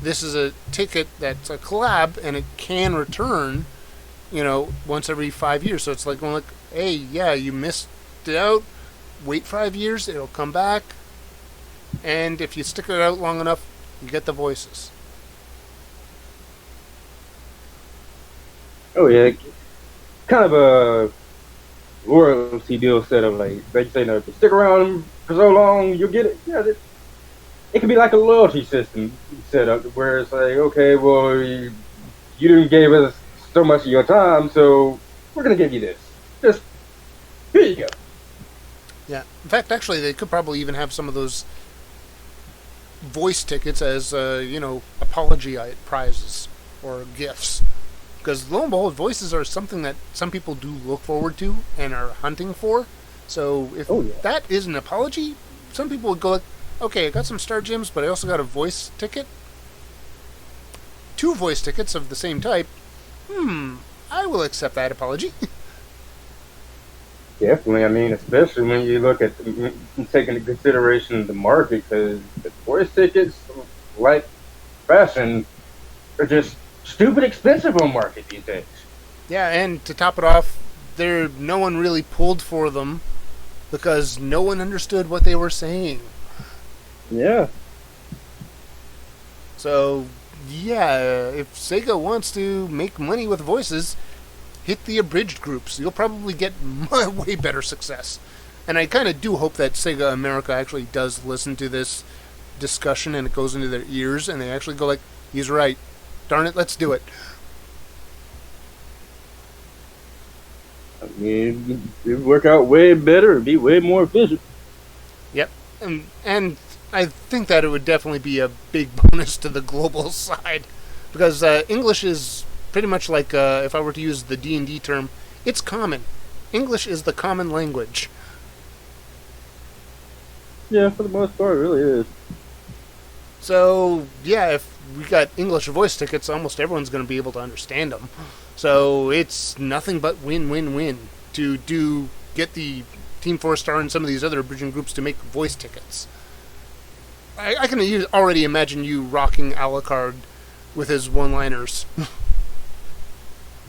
Speaker 1: this is a ticket that's a collab and it can return, once every 5 years. So it's like going like, hey, yeah, you missed it out. Wait 5 years, it'll come back. And if you stick it out long enough, you get the voices.
Speaker 2: Oh yeah, kind of a royalty deal set up. Like they say, no, if you stick around for so long, you'll get it. Yeah, it could be like a loyalty system set up where it's like, okay, well, you didn't give us so much of your time, so we're gonna give you this. Just here you go.
Speaker 1: Yeah. In fact, actually, they could probably even have some of those voice tickets as, apology prizes or gifts. Because lo and behold, voices are something that some people do look forward to and are hunting for. So if that is an apology, some people would go like, okay, I got some Star Gems, but I also got a voice ticket. 2 voice tickets of the same type. I will accept that apology.
Speaker 2: Definitely. I mean, especially when you look at taking into consideration the market, because the voice tickets, like fashion, are just stupid expensive on market these days.
Speaker 1: Yeah, and to top it off, no one really pulled for them because no one understood what they were saying.
Speaker 2: Yeah.
Speaker 1: So, yeah, if Sega wants to make money with voices, hit the abridged groups. You'll probably get way better success. And I kind of do hope that Sega America actually does listen to this discussion and it goes into their ears and they actually go like, he's right. Darn it, let's do it.
Speaker 2: I mean, it would work out way better. It'd be way more efficient.
Speaker 1: Yep. And I think that it would definitely be a big bonus to the global side. Because English is pretty much like, if I were to use the D&D term, it's common. English is the common language.
Speaker 2: Yeah, for the most part, it really is.
Speaker 1: So, yeah, if we got English voice tickets, almost everyone's going to be able to understand them. So it's nothing but win-win-win to get the Team 4-Star and some of these other bridging groups to make voice tickets. I can already imagine you rocking Alucard with his one-liners.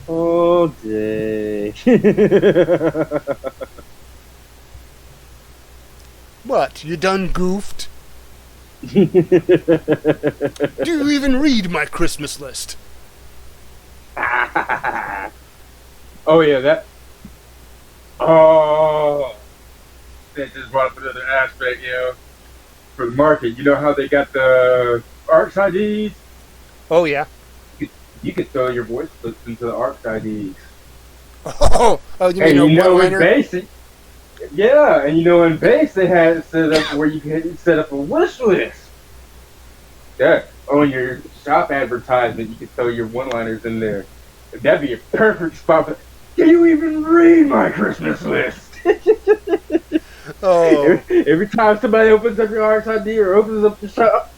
Speaker 2: Oh, day.
Speaker 1: What, you done goofed? Do you even read my Christmas list?
Speaker 2: Oh, yeah, that... Oh... That just brought up another aspect, for the market. You know how they got the ARCS IDs?
Speaker 1: Oh, yeah.
Speaker 2: You could throw your voice clips into the ARCS IDs.
Speaker 1: Oh, you mean
Speaker 2: and
Speaker 1: a one-liner?
Speaker 2: In basic, yeah, and in base they had it set up where you could set up a wish list. Yeah, on your shop advertisement, you could throw your one-liners in there. That'd be a perfect spot. But can you even read my Christmas list?
Speaker 1: Oh.
Speaker 2: Every time somebody opens up your ARCS ID or opens up the shop,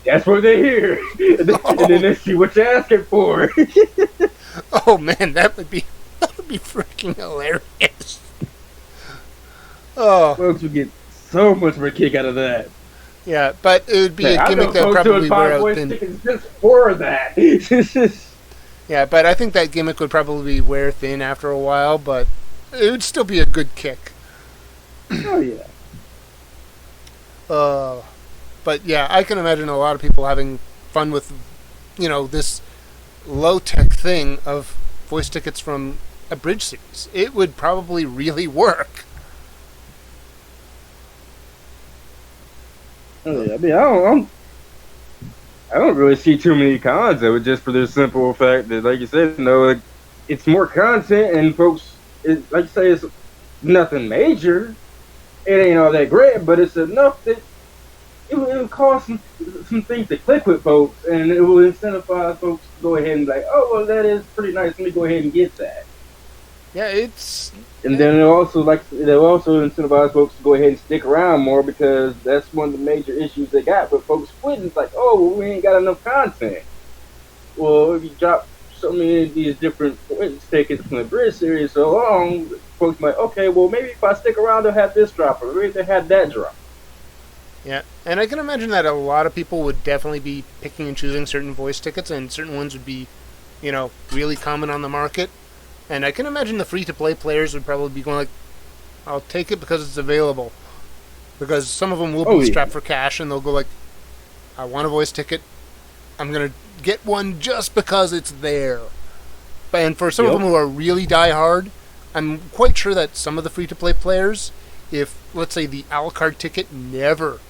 Speaker 2: that's what they hear. And then they see what you're asking for.
Speaker 1: Oh man, that would be freaking hilarious. Oh,
Speaker 2: Folks would get so much of a kick out of that.
Speaker 1: Yeah, but it would be a gimmick that would probably wear out thin.
Speaker 2: Just for that.
Speaker 1: Yeah, but I think that gimmick would probably wear thin after a while, but it would still be a good kick.
Speaker 2: Oh yeah.
Speaker 1: But yeah, I can imagine a lot of people having fun with, this low-tech thing of voice tickets from a bridge series. It would probably really work.
Speaker 2: Oh yeah, I mean, I don't really see too many cons of it, just for the simple fact that, like you said, it's more content, and folks, like you say, it's nothing major. It ain't all that great, but it's enough that it it'll cause some things to click with folks, and it will incentivize folks to go ahead and be like, oh, well, that is pretty nice. Let me go ahead and get that.
Speaker 1: Yeah, it's...
Speaker 2: And then it'll also incentivize folks to go ahead and stick around more, because that's one of the major issues they got with folks quitting. It's like, oh, well, we ain't got enough content. Well, if you drop so many of these different tickets from the Bridge series so long, folks might, okay, well, maybe if I stick around, they'll have this drop, or maybe they'll have that drop.
Speaker 1: Yeah, and I can imagine that a lot of people would definitely be picking and choosing certain voice tickets, and certain ones would be, really common on the market. And I can imagine the free-to-play players would probably be going like, I'll take it because it's available. Because some of them will be strapped for cash, and they'll go like, I want a voice ticket. I'm going to get one just because it's there. And for some of them who are really die-hard, I'm quite sure that some of the free-to-play players, if, let's say, the a la carte ticket never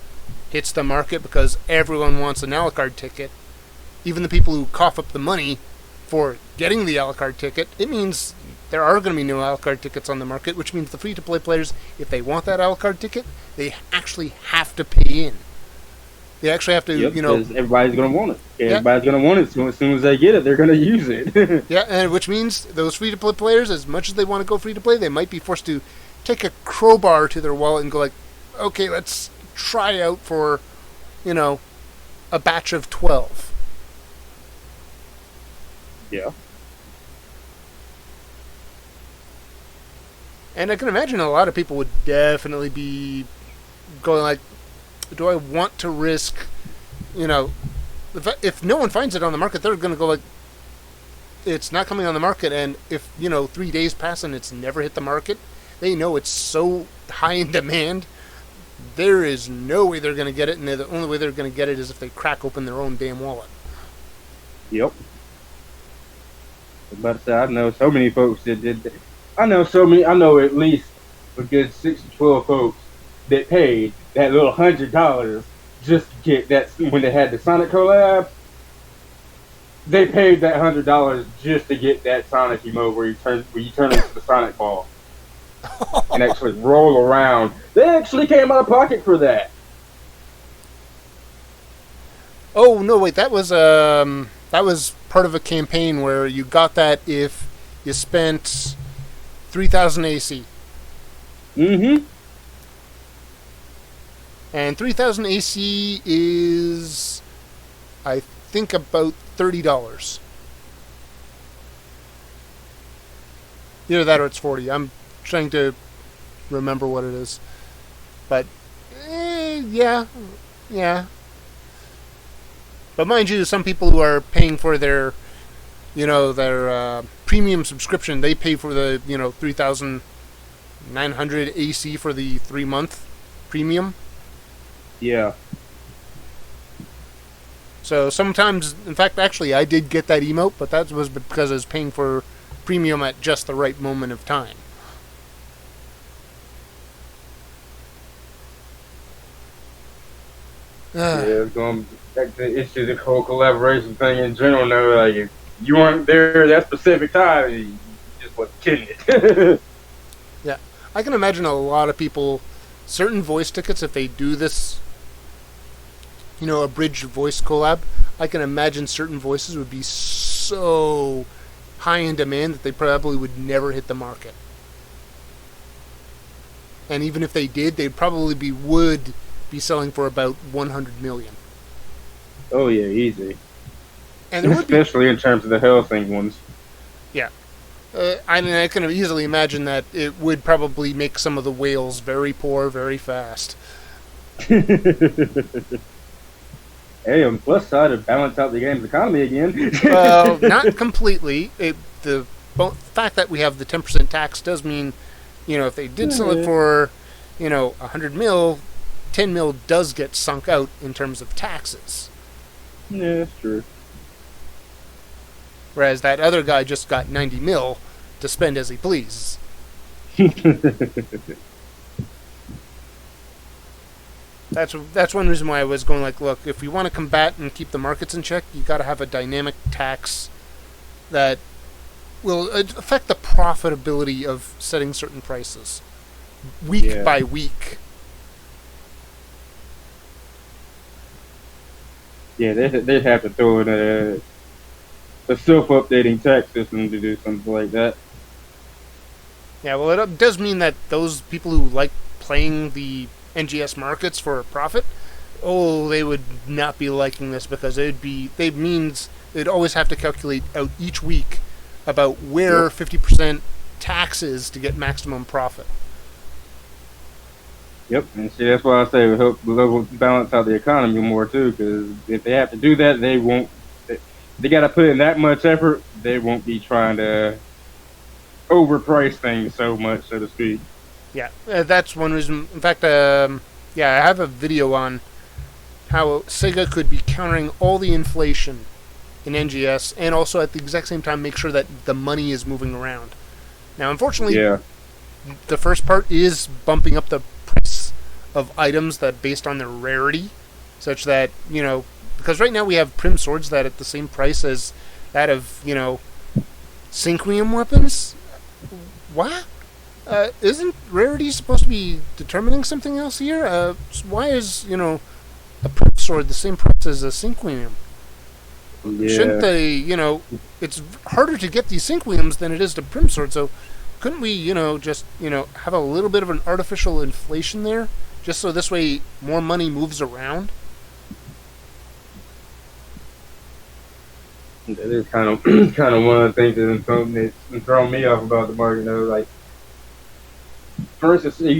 Speaker 1: hits the market because everyone wants an a la carte ticket, even the people who cough up the money for getting the a la carte ticket, it means there are going to be no a la carte tickets on the market, which means the free-to-play players, if they want that a la carte ticket, they actually have to pay in. They actually have to,
Speaker 2: because everybody's going to want it. Everybody's going to want it, so as soon as they get it, they're going to use it.
Speaker 1: Yeah, and which means those free-to-play players, as much as they want to go free-to-play, they might be forced to take a crowbar to their wallet and go like, okay, let's try out for, a batch of 12.
Speaker 2: Yeah.
Speaker 1: And I can imagine a lot of people would definitely be going like, do I want to risk, if no one finds it on the market, they're going to go like, it's not coming on the market, and if, 3 days pass and it's never hit the market, they know it's so high in demand, there is no way they're going to get it, and the only way they're going to get it is if they crack open their own damn wallet.
Speaker 2: Yep. But I know so many folks that did that. I know at least a good 6 to 12 folks that paid that little $100 just to get that when they had the Sonic collab. They paid that $100 just to get that Sonic emote where you turn into the Sonic ball and actually roll around. They actually came out of pocket for that.
Speaker 1: Oh no! Wait, that was part of a campaign where you got that if you spent 3,000 AC.
Speaker 2: Mm-hmm.
Speaker 1: And 3,000 AC is, I think, about $30. Either that or it's 40. I'm trying to remember what it is. But, yeah. But mind you, some people who are paying for their premium subscription, they pay for the, 3,900 AC for the 3-month premium.
Speaker 2: Yeah.
Speaker 1: So sometimes, in fact, actually, I did get that emote, but that was because I was paying for premium at just the right moment of time.
Speaker 2: Yeah, going back to the issue, the whole collaboration thing in general. Though, like if you weren't there that specific time, you just wasn't kidding it.
Speaker 1: Yeah, I can imagine a lot of people, certain voice tickets, if they do this, a bridge voice collab, I can imagine certain voices would be so high in demand that they probably would never hit the market. And even if they did, they'd probably would be selling for about 100 million.
Speaker 2: Oh yeah, easy.
Speaker 1: And
Speaker 2: especially in terms of the Hellsing ones.
Speaker 1: Yeah. I can easily imagine that it would probably make some of the whales very poor very fast.
Speaker 2: Hey, on the plus side, it balanced out the game's economy again.
Speaker 1: Well, not completely. The fact that we have the 10% tax does mean, if they did sell it for, 100 mil, 10 mil does get sunk out in terms of taxes.
Speaker 2: Yeah, that's true.
Speaker 1: Whereas that other guy just got 90 mil to spend as he pleases. That's one reason why I was going like, look, if we want to combat and keep the markets in check, you got to have a dynamic tax that will affect the profitability of setting certain prices week by week.
Speaker 2: Yeah, they'd have to throw in a self-updating tax system to do something like that.
Speaker 1: Yeah, well, it does mean that those people who like playing the NGS markets for a profit, oh, they would not be liking this because they means they'd always have to calculate out each week about where 50% tax is to get maximum profit.
Speaker 2: Yep, and see, that's why I say it help balance out the economy more too. Because if they have to do that, they won't. They got to put in that much effort. They won't be trying to overprice things so much, so to speak.
Speaker 1: Yeah, that's one reason. In fact, yeah, I have a video on how Sega could be countering all the inflation in NGS and also at the exact same time make sure that the money is moving around. Now, unfortunately, the first part is bumping up the price of items that based on their rarity, such that, you know, because right now we have Prim swords that at the same price as that of, you know, Synchrium weapons. What? Isn't rarity supposed to be determining something else here? Why is, you know, a Prim sword the same price as a Synchrium?
Speaker 2: Yeah.
Speaker 1: Shouldn't they, you know, it's harder to get these Synchriums than it is to Prim sword, so couldn't we, you know, just, you know, have a little bit of an artificial inflation there? Just so this way more money moves around?
Speaker 2: That is kind of kind of one of the things that's thrown me off about the market. You know, like for instance, say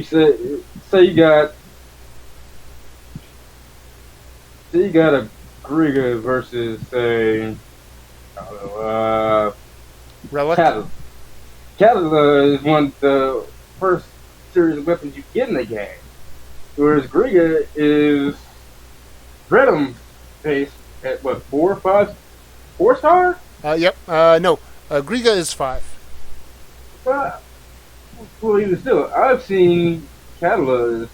Speaker 2: you got a Griga versus say I don't know
Speaker 1: Relic?
Speaker 2: Catalyst. Catalyst is one of the first series of weapons you get in the game, whereas Griga is Redum based at what 4 or 5. 4-star?
Speaker 1: Yep. No. Griga is 5.
Speaker 2: Well, even still, I've seen Catalyst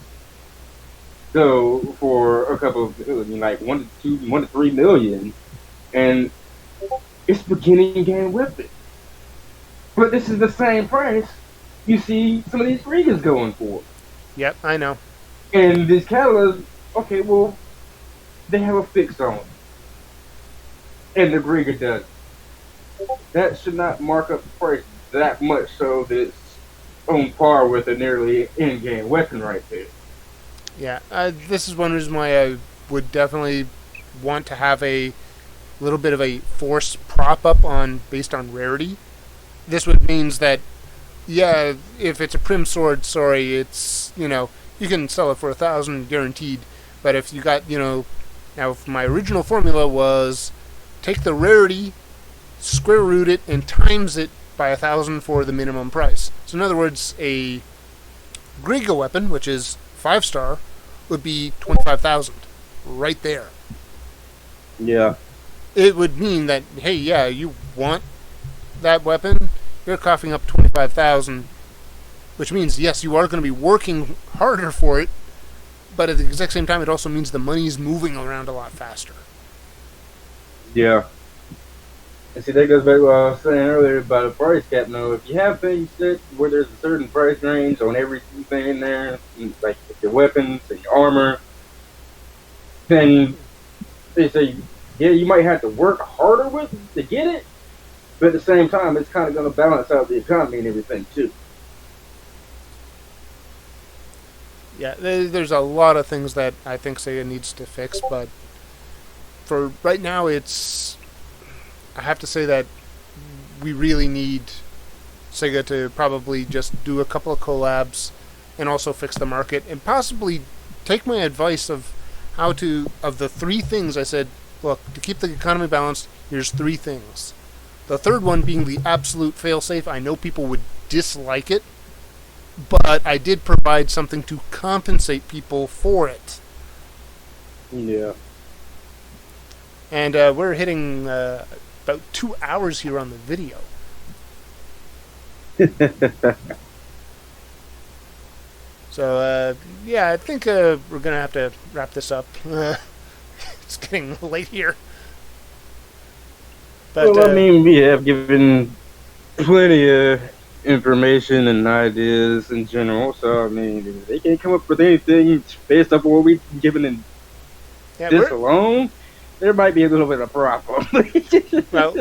Speaker 2: go for a couple of like 1 to 2, 1 to 3 million, and it's beginning game weapon. But this is the same price you see some of these Grigas going for.
Speaker 1: Yep, I know.
Speaker 2: And this Catalyst, okay, well, they have a fix on it. And the Griga does. That should not mark up the price that much so that it's on par with a nearly in-game weapon right there.
Speaker 1: Yeah, this is one reason why I would definitely want to have a little bit of a force prop up on based on rarity. This would means that, yeah, if it's a Prim sword, sorry, it's, you know, you can sell it for 1,000 guaranteed. But if you got, you know, now if my original formula was take the rarity, square root it, and times it by 1,000 for the minimum price. So in other words, a Griga weapon, which is 5-star, would be 25,000 right there.
Speaker 2: Yeah.
Speaker 1: It would mean that, hey, yeah, you want that weapon, you're coughing up 25,000, which means, yes, you are going to be working harder for it, but at the exact same time, it also means the money's moving around a lot faster.
Speaker 2: Yeah. And see, that goes back to what I was saying earlier about a price cap. Now, if you have things set where there's a certain price range on everything in there, like your weapons and your armor, then they say, yeah, you might have to work harder with it to get it, but at the same time, it's kind of going to balance out the economy and everything, too.
Speaker 1: Yeah, there's a lot of things that I think Sega needs to fix, but for right now, I have to say that we really need Sega to probably just do a couple of collabs and also fix the market and possibly take my advice of of the 3 things I said, look, to keep the economy balanced, here's 3 things. The third one being the absolute failsafe. I know people would dislike it, but I did provide something to compensate people for it.
Speaker 2: Yeah.
Speaker 1: And we're hitting about 2 hours here on the video. So, yeah, I think we're going to have to wrap this up. It's getting late here. But,
Speaker 2: well, I mean, we have given plenty of information and ideas in general, so, I mean, they can't come up with anything based off what we've given in this alone. there might be a little bit of problem.
Speaker 1: Well,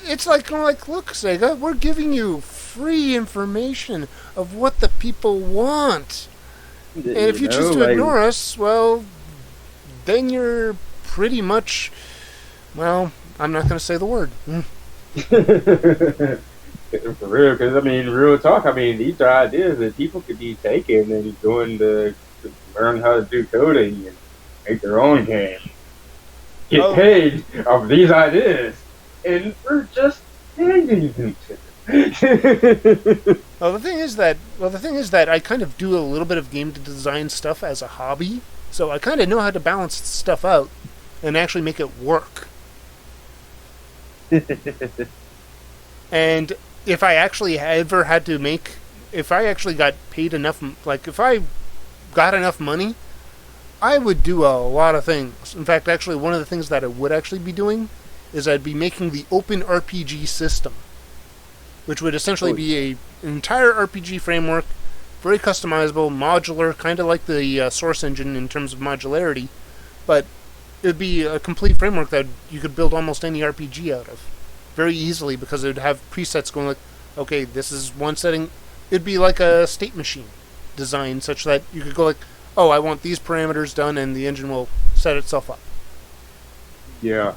Speaker 1: it's like, look, Sega, we're giving you free information of what the people want. And if you choose to ignore us, well, then you're pretty much, well, I'm not going to say the word.
Speaker 2: For real, because I mean, real talk. I mean, these are ideas that people could be taking and doing to learn how to do coding and make their own game. Get paid of these ideas, and we're just handing them to them.
Speaker 1: Well, the thing is that I kind of do a little bit of game design stuff as a hobby, so I kind of know how to balance stuff out and actually make it work. And if I actually ever had to if I actually got paid enough, like if I got enough money, I would do a lot of things. In fact, actually, one of the things that I would actually be doing is I'd be making the open RPG system, which would essentially be an entire RPG framework, very customizable, modular, kind of like the Source engine in terms of modularity, but it would be a complete framework that you could build almost any RPG out of very easily, because it would have presets going like, okay, this is one setting. It'd be like a state machine design, such that you could go like, oh, I want these parameters done, and the engine will set itself up.
Speaker 2: Yeah.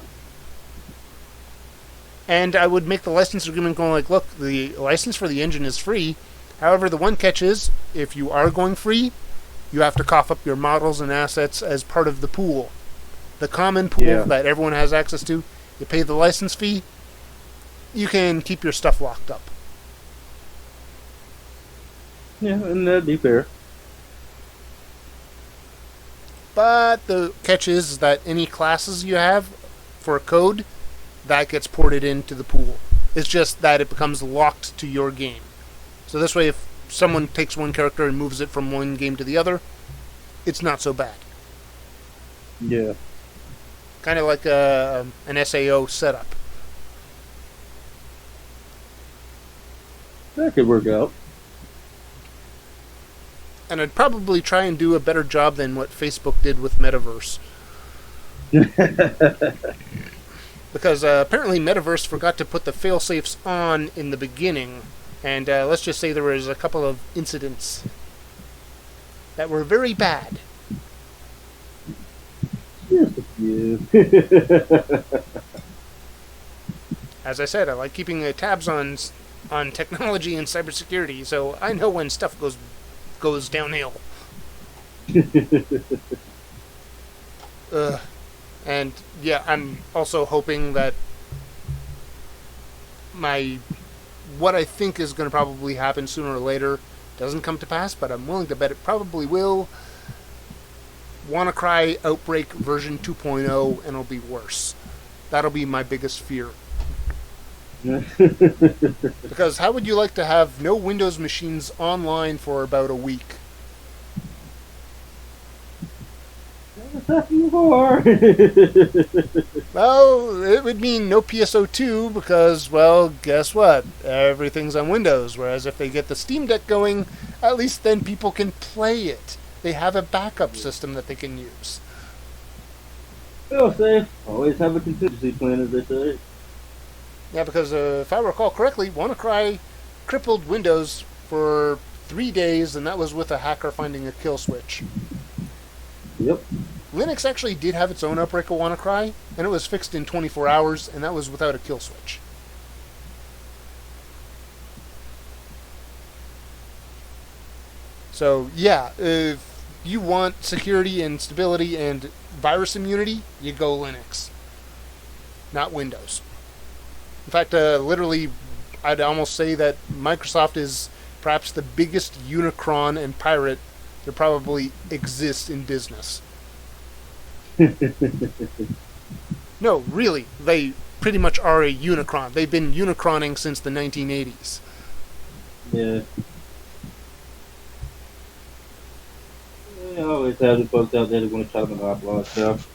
Speaker 1: And I would make the license agreement going like, look, the license for the engine is free. However, the one catch is, if you are going free, you have to cough up your models and assets as part of the pool. The common pool that everyone has access to. You pay the license fee, you can keep your stuff locked up.
Speaker 2: Yeah, and that'd be fair.
Speaker 1: But the catch is that any classes you have for code, that gets ported into the pool. It's just that it becomes locked to your game. So this way, if someone takes one character and moves it from one game to the other, it's not so bad.
Speaker 2: Yeah.
Speaker 1: Kind of like an SAO setup.
Speaker 2: That could work out.
Speaker 1: And I'd probably try and do a better job than what Facebook did with Metaverse. Because apparently Metaverse forgot to put the fail-safes on in the beginning. And let's just say there was a couple of incidents that were very bad.
Speaker 2: Yeah.
Speaker 1: As I said, I like keeping tabs on technology and cybersecurity, so I know when stuff goes downhill. And yeah, I'm also hoping that what I think is going to probably happen sooner or later doesn't come to pass, but I'm willing to bet it probably will. WannaCry Outbreak version 2.0, and it'll be worse. That'll be my biggest fear. Because how would you like to have no Windows machines online for about a week?
Speaker 2: Well,
Speaker 1: it would mean no PSO2 because, well, guess what? Everything's on Windows. Whereas if they get the Steam Deck going, at least then people can play it. They have a backup system that they can use.
Speaker 2: Well, safe. Always have a contingency plan, as they say.
Speaker 1: Yeah, because if I recall correctly, WannaCry crippled Windows for 3 days, and that was with a hacker finding a kill switch.
Speaker 2: Yep.
Speaker 1: Linux actually did have its own outbreak of WannaCry, and it was fixed in 24 hours, and that was without a kill switch. So, yeah, if you want security and stability and virus immunity, you go Linux, not Windows. In fact, literally, I'd almost say that Microsoft is perhaps the biggest Unicron and pirate that probably exists in business. No, really, they pretty much are a Unicron. They've been Unicroning since the 1980s.
Speaker 2: Yeah. I always have the folks out there that want to try to monopolize stuff.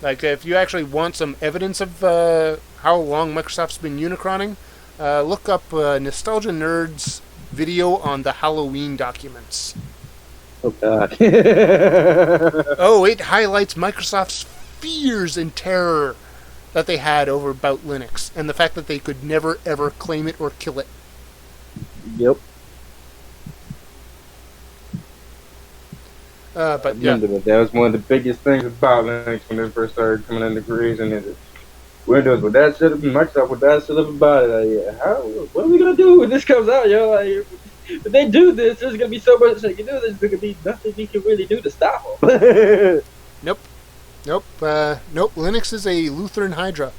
Speaker 1: Like, if you actually want some evidence of how long Microsoft's been Unicroning, look up Nostalgia Nerd's video on the Halloween documents.
Speaker 2: Oh, God.
Speaker 1: Oh, it highlights Microsoft's fears and terror that they had over about Linux, and the fact that they could never ever claim it or kill it.
Speaker 2: Yep.
Speaker 1: But yeah,
Speaker 2: that was one of the biggest things about Linux when it first started coming into degrees, and it, Windows with that shit, Microsoft with that shit about it. Like, what are we gonna do when this comes out, yo? Like, if they do this, there's gonna be so much they can do. There's gonna be nothing we can really do to stop them.
Speaker 1: Nope. Linux is a Lutheran Hydra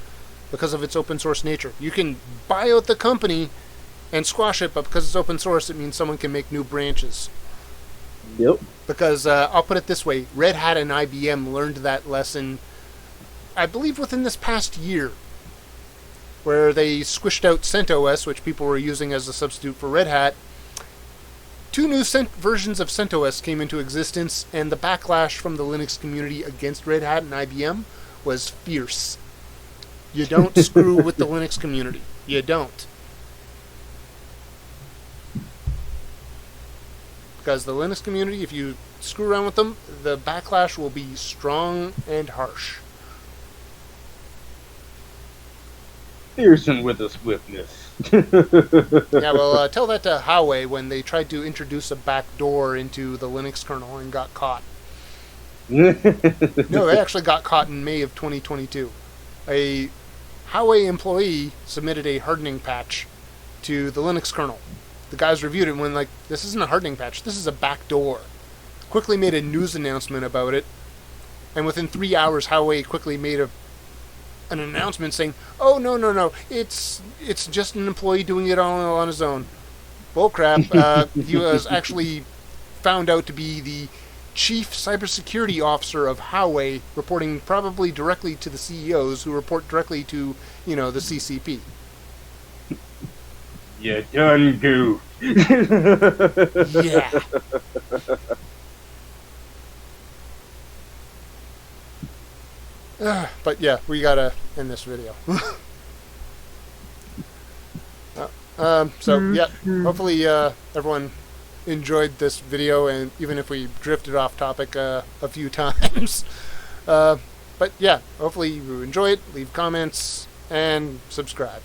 Speaker 1: because of its open source nature. You can buy out the company and squash it, but because it's open source, it means someone can make new branches.
Speaker 2: Yep.
Speaker 1: Because I'll put it this way: Red Hat and IBM learned that lesson, I believe, within this past year, where they squished out CentOS, which people were using as a substitute for Red Hat. 2 new versions of CentOS came into existence, and the backlash from the Linux community against Red Hat and IBM was fierce. You don't screw with the Linux community. You don't. Because the Linux community, if you screw around with them, the backlash will be strong and harsh.
Speaker 2: Fearsome with a swiftness.
Speaker 1: Yeah, well, tell that to Huawei when they tried to introduce a backdoor into the Linux kernel and got caught. No, they actually got caught in May of 2022. A Huawei employee submitted a hardening patch to the Linux kernel. The guys reviewed it and went like, this isn't a hardening patch, this is a backdoor. Quickly made a news announcement about it, and within 3 hours, Huawei quickly made an announcement saying, "Oh no, it's just an employee doing it all on his own." Bullcrap. He was actually found out to be the chief cybersecurity officer of Huawei, reporting probably directly to the CEOs, who report directly to the CCP.
Speaker 2: You done goofed.
Speaker 1: Yeah. But yeah, we gotta end this video. So yeah, hopefully everyone enjoyed this video, and even if we drifted off topic a few times. But yeah, hopefully you enjoy it, leave comments, and subscribe.